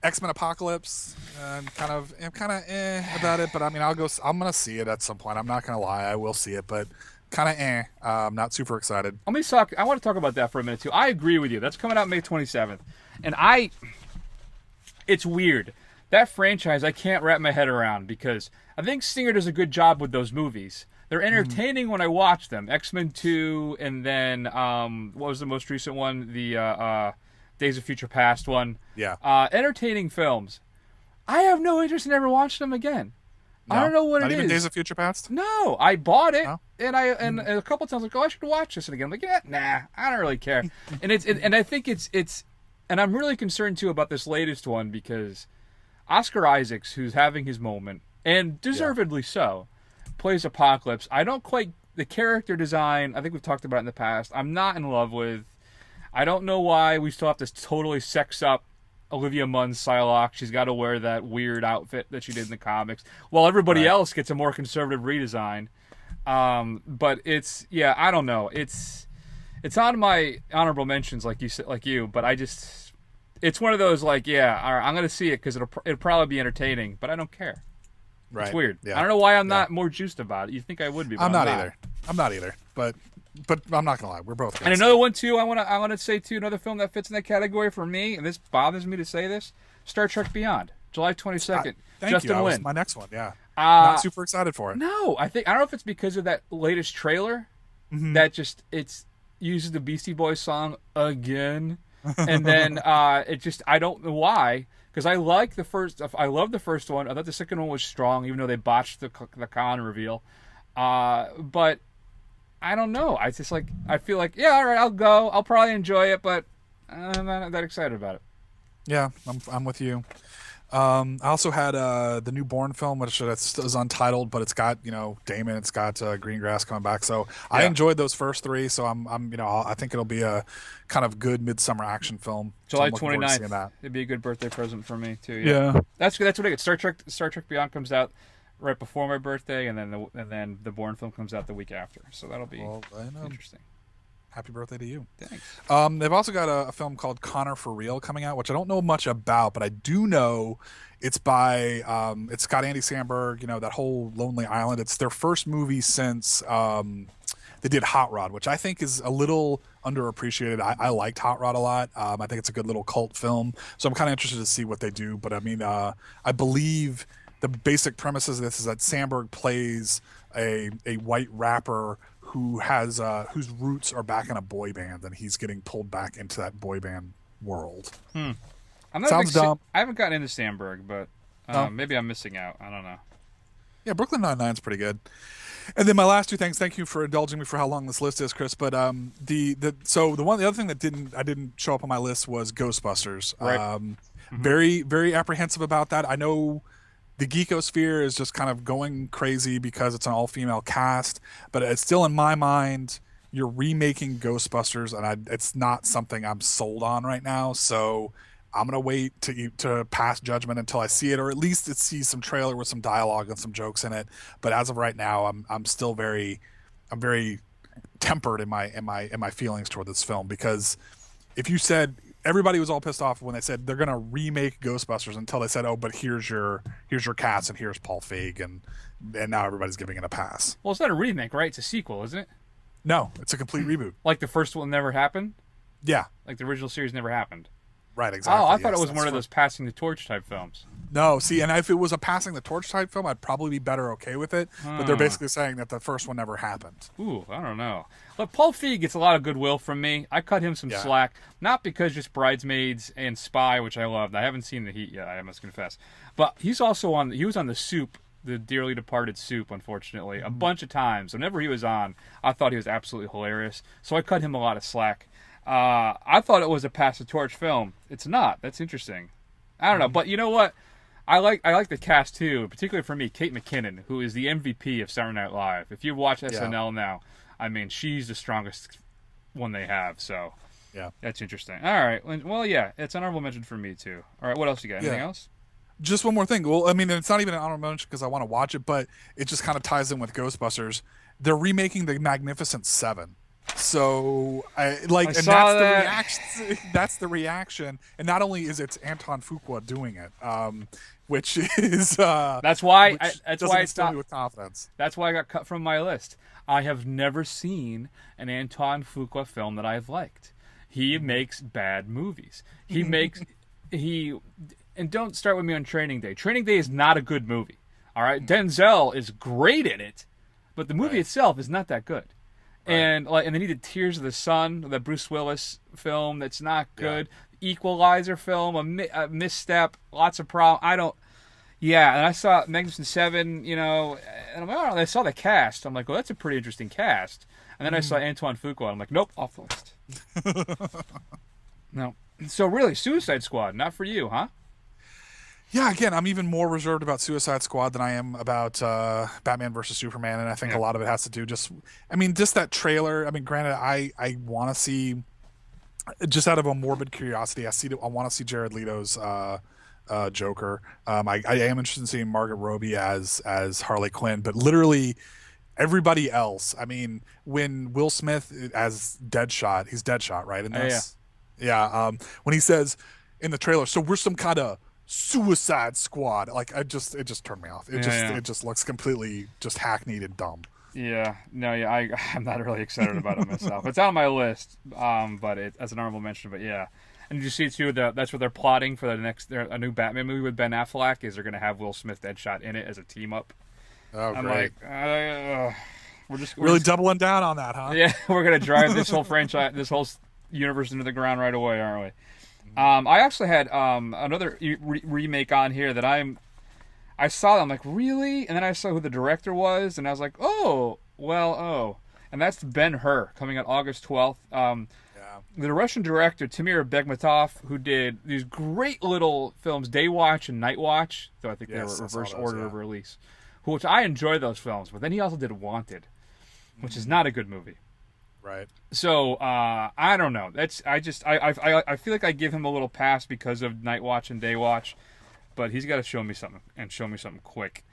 B: X-Men Apocalypse, I'm kind of about it, but I mean, I'm gonna see it at some point. I'm not gonna lie, I will see it, but kind of I'm not super excited.
A: Let me talk. I want to talk about that for a minute too. I agree with you. That's coming out May 27th, and it's weird. That franchise I can't wrap my head around because I think Singer does a good job with those movies. They're entertaining when I watch them. X-Men 2, and then what was the most recent one? The Days of Future Past one.
B: Yeah.
A: Entertaining films. I have no interest in ever watching them again.
B: No?
A: I don't know what
B: Not
A: it
B: even
A: is.
B: Days of Future Past?
A: No, I bought it,
B: No?
A: and a couple of times like, oh, I should watch this, and again, I'm like, yeah, nah, I don't really care. And and I think it's, and I'm really concerned too about this latest one because Oscar Isaacs, who's having his moment, and deservedly so, plays Apocalypse. I don't quite the character design. I think we've talked about it in the past. I'm not in love with. I don't know why we still have to totally sex up Olivia Munn's Psylocke. She's got to wear that weird outfit that she did in the comics, while everybody else gets a more conservative redesign. But it's I don't know. It's on my honorable mentions, like you said, but it's one of those like, all right, I'm gonna see it because it'll probably be entertaining, but I don't care.
B: Right.
A: It's weird.
B: Yeah.
A: I don't know why I'm not more juiced about it. You think I would be? But
B: I'm not either. I'm not either. But I'm not gonna lie, we're both.
A: And another one too. I want to say too. Another film that fits in that category for me, and this bothers me to say this: Star Trek Beyond, July 22nd.
B: Thank
A: Justin
B: you. That was
A: Lin.
B: my next one. Yeah. Not super excited for it.
A: No, I don't know if it's because of that latest trailer that it uses the Beastie Boys song again, and then I don't know why. Because I love the first one. I thought the second one was strong, even though they botched the Khan reveal. But I don't know. I feel like, all right, I'll go. I'll probably enjoy it, but I'm not that excited about it.
B: Yeah, I'm with you. I also had the new Bourne film, which is untitled, but it's got Damon, it's got Greengrass coming back. So I enjoyed those first three. So I think it'll be a kind of good midsummer action film.
A: July
B: so
A: 29th. It'd be a good birthday present for me too.
B: Yeah.
A: That's what I get. Star Trek Beyond comes out right before my birthday, and then the Bourne film comes out the week after. So that'll be interesting.
B: Happy birthday to you.
A: Thanks.
B: They've also got a film called Connor for Real coming out, which I don't know much about, but I do know it's by it's got Andy Samberg, that whole Lonely Island. It's their first movie since they did Hot Rod, which I think is a little underappreciated. I liked Hot Rod a lot. I think it's a good little cult film. So I'm kind of interested to see what they do. But I mean, I believe the basic premises of this is that Samberg plays a white rapper who has whose roots are back in a boy band, and he's getting pulled back into that boy band world.
A: I'm not
B: Sounds dumb.
A: I haven't gotten into Sandberg, but maybe I'm missing out. I don't know.
B: Yeah, Brooklyn Nine-Nine's pretty good. And then my last two things. Thank you for indulging me for how long this list is, Chris. But the other thing that didn't show up on my list was Ghostbusters.
A: Right.
B: Very, very apprehensive about that. I know the geekosphere is just kind of going crazy because it's an all-female cast, but it's still in my mind, you're remaking Ghostbusters, and it's not something I'm sold on right now. So I'm gonna wait to pass judgment until I see it, or at least see some trailer with some dialogue and some jokes in it. But as of right now, I'm very tempered in my feelings toward this film, because if you said everybody was all pissed off when they said they're going to remake Ghostbusters until they said, oh, but here's your cast and here's Paul Feig, and now everybody's giving it a pass.
A: Well, it's not a remake, right? It's a sequel, isn't it?
B: No, it's a complete reboot.
A: Like the first one never happened?
B: Yeah.
A: Like the original series never happened?
B: Right, exactly.
A: Oh, I thought it was one of those passing the torch type films.
B: No, see, and if it was a passing the torch type film, I'd probably be better okay with it. But they're basically saying that the first one never happened.
A: Ooh, I don't know. But Paul Feig gets a lot of goodwill from me. I cut him some slack, not because just Bridesmaids and Spy, which I loved. I haven't seen The Heat yet, I must confess. But he's also on. He was on The Soup, the dearly departed Soup, unfortunately, a bunch of times. Whenever he was on, I thought he was absolutely hilarious. So I cut him a lot of slack. I thought it was a pass the torch film. It's not. That's interesting. I don't know, but you know what? I like the cast too, particularly for me, Kate McKinnon, who is the MVP of Saturday Night Live. If you watch SNL now, I mean, she's the strongest one they have. So
B: yeah,
A: that's interesting. All right, well, yeah, it's an honorable mention for me too. All right, what else you got? Anything else?
B: Just one more thing. Well, I mean, it's not even an honorable mention because I want to watch it, but it just kind of ties in with Ghostbusters. They're remaking The Magnificent Seven. So that's the reaction. That's the reaction, and not only is it Anton Fuqua doing it, which is
A: that's why it's not
B: with confidence.
A: That's why I got cut from my list. I have never seen an Anton Fuqua film that I've liked. He makes bad movies. And don't start with me on Training Day. Training Day is not a good movie. All right, Denzel is great in it, but the movie itself is not that good. Right. And then he did Tears of the Sun, the Bruce Willis film that's not good. Yeah. Equalizer film, a misstep, lots of problems. And I saw Magnificent Seven, and I'm like, I saw the cast. I'm like, well, that's a pretty interesting cast. And then I saw Antoine Fuqua. I'm like, nope, off the list. No. So really, Suicide Squad, not for you, huh?
B: Yeah, again, I'm even more reserved about Suicide Squad than I am about Batman versus Superman, and I think a lot of it has to do just that trailer. I mean, granted, I want to see, just out of a morbid curiosity, I want to see Jared Leto's Joker. I am interested in seeing Margot Robbie as Harley Quinn, but literally everybody else. I mean, when Will Smith as Deadshot, he's Deadshot, right? In this, when he says in the trailer, so we're some kind of Suicide Squad, like it just turned me off. It just looks completely just hackneyed and dumb.
A: Yeah, no, I'm not really excited about it myself. It's on my list, but as an honorable mention. But yeah, and did you see too that's what they're plotting for a new Batman movie with Ben Affleck is they're going to have Will Smith Deadshot in it as a team up.
B: Oh,
A: I'm
B: great!
A: We're just
B: doubling down on that, huh?
A: Yeah, we're going to drive this whole franchise, this whole universe into the ground right away, aren't we? I actually had another remake on here that I saw. I'm like, really? And then I saw who the director was, and I was like, and that's Ben-Hur, coming out August 12th. The Russian director Timur Bekmambetov, who did these great little films, Day Watch and Night Watch, though I think they were reverse order of release, which I enjoy those films. But then he also did Wanted, which is not a good movie.
B: Right.
A: So I don't know. I feel like I give him a little pass because of Night Watch and Day Watch, but he's got to show me something and show me something quick.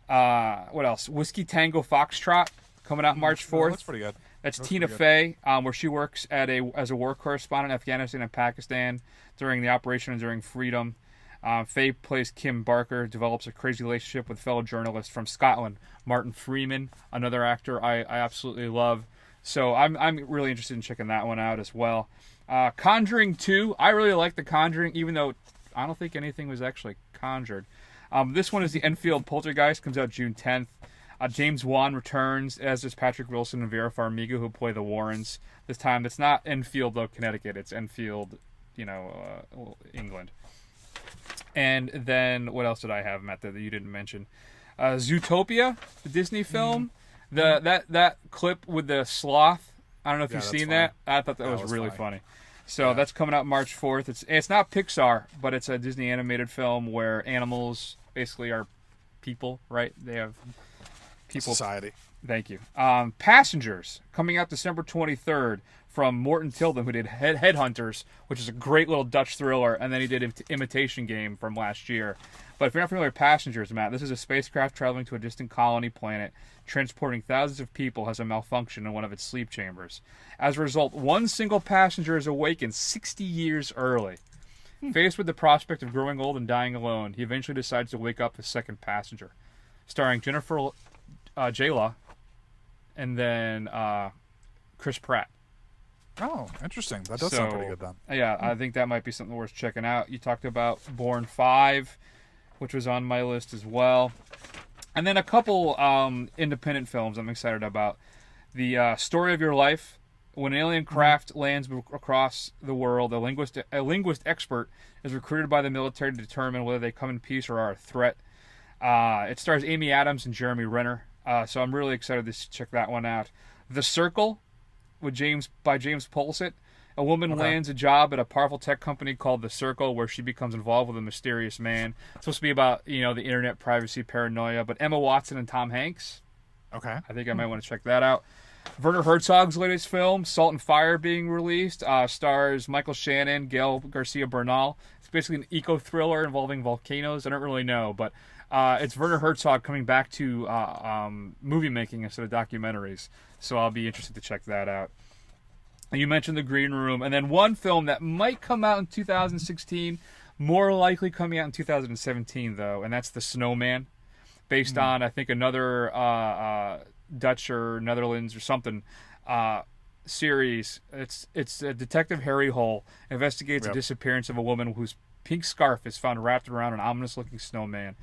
A: What else? Whiskey Tango Foxtrot coming out March 4th.
B: Oh, that's pretty good.
A: That's Tina Fey, where she works as a war correspondent in Afghanistan and Pakistan during the operation and during freedom. Fey plays Kim Barker, develops a crazy relationship with fellow journalist from Scotland, Martin Freeman, another actor I absolutely love. So I'm really interested in checking that one out as well. Conjuring 2, I really like The Conjuring, even though I don't think anything was actually conjured. This one is the Enfield Poltergeist, comes out June 10th. James Wan returns, as does Patrick Wilson and Vera Farmiga, who play the Warrens. This time it's not Enfield, though, Connecticut. It's Enfield, England. And then what else did I have, Matt, that you didn't mention? Zootopia, the Disney film. That clip with the sloth, I don't know if you've seen that. I thought that was really funny. So that's coming out March 4th. It's not Pixar, but it's a Disney animated film where animals basically are people, right? They have people.
B: Society.
A: Thank you. Passengers, coming out December 23rd from Morton Tilden, who did Headhunters, which is a great little Dutch thriller, and then he did Imitation Game from last year. But if you're not familiar with Passengers, Matt, this is a spacecraft traveling to a distant colony planet, transporting thousands of people, has a malfunction in one of its sleep chambers. As a result, one single passenger is awakened 60 years early. Faced with the prospect of growing old and dying alone, he eventually decides to wake up the second passenger. Starring Jennifer J. Law and then Chris Pratt.
B: Oh, interesting. That does sound pretty good then.
A: Yeah, I think that might be something worth checking out. You talked about Bourne 5, which was on my list as well. And then a couple independent films I'm excited about. The Story of Your Life. When an alien craft lands across the world, a linguist expert is recruited by the military to determine whether they come in peace or are a threat. It stars Amy Adams and Jeremy Renner, so I'm really excited to check that one out. The Circle, by James Polsett. A woman lands a job at a powerful tech company called The Circle, where she becomes involved with a mysterious man. It's supposed to be about the internet privacy paranoia, but Emma Watson and Tom Hanks.
B: Okay,
A: I think I might want to check that out. Werner Herzog's latest film, Salt and Fire, being released, stars Michael Shannon, Gael Garcia Bernal. It's basically an eco-thriller involving volcanoes. I don't really know, but it's Werner Herzog coming back to movie making instead of documentaries. So I'll be interested to check that out. You mentioned The Green Room, and then one film that might come out in 2016, more likely coming out in 2017, though, and that's The Snowman, based on, I think, another Dutch or Netherlands or something series. It's Detective Harry Hole investigates the disappearance of a woman whose pink scarf is found wrapped around an ominous-looking snowman.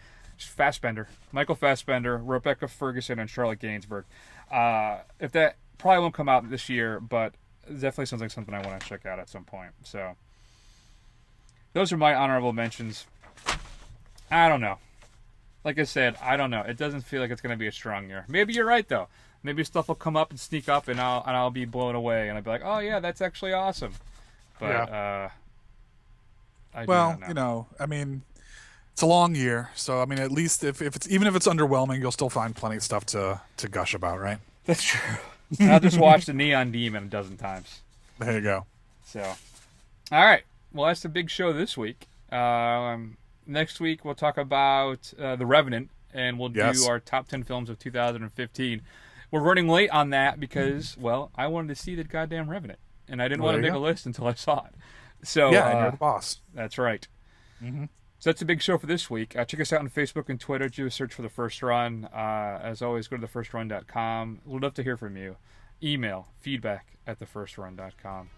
A: Michael Fassbender, Rebecca Ferguson, and Charlotte Gainsbourg. If that probably won't come out this year, but it definitely sounds like something I want to check out at some point. So those are my honorable mentions. I don't know. Like I said, I don't know. It doesn't feel like it's going to be a strong year. Maybe you're right, though. Maybe stuff will come up and sneak up, and I'll be blown away, and I'll be like, oh yeah, that's actually awesome. But I do not know.
B: I mean, it's a long year, so I mean, at least if it's underwhelming, you'll still find plenty of stuff to gush about, right?
A: That's true. I'll just watch The Neon Demon a dozen times.
B: There you go.
A: So, all right. Well, that's the big show this week. Next week, we'll talk about The Revenant, and we'll do our top 10 films of 2015. We're running late on that because, well, I wanted to see the goddamn Revenant, and I didn't want to make a list until I saw it. So,
B: and you're the boss.
A: That's right. Mm-hmm. So that's a big show for this week. Check us out on Facebook and Twitter. Do a search for The First Run. As always, go to thefirstrun.com. We'd love to hear from you. Email feedback@thefirstrun.com. I'm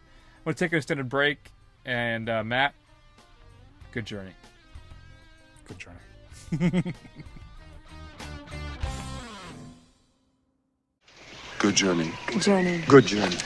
A: going to take an extended break, and Matt, good journey.
B: Good journey.
H: Good journey.
I: Good journey.
H: Good journey.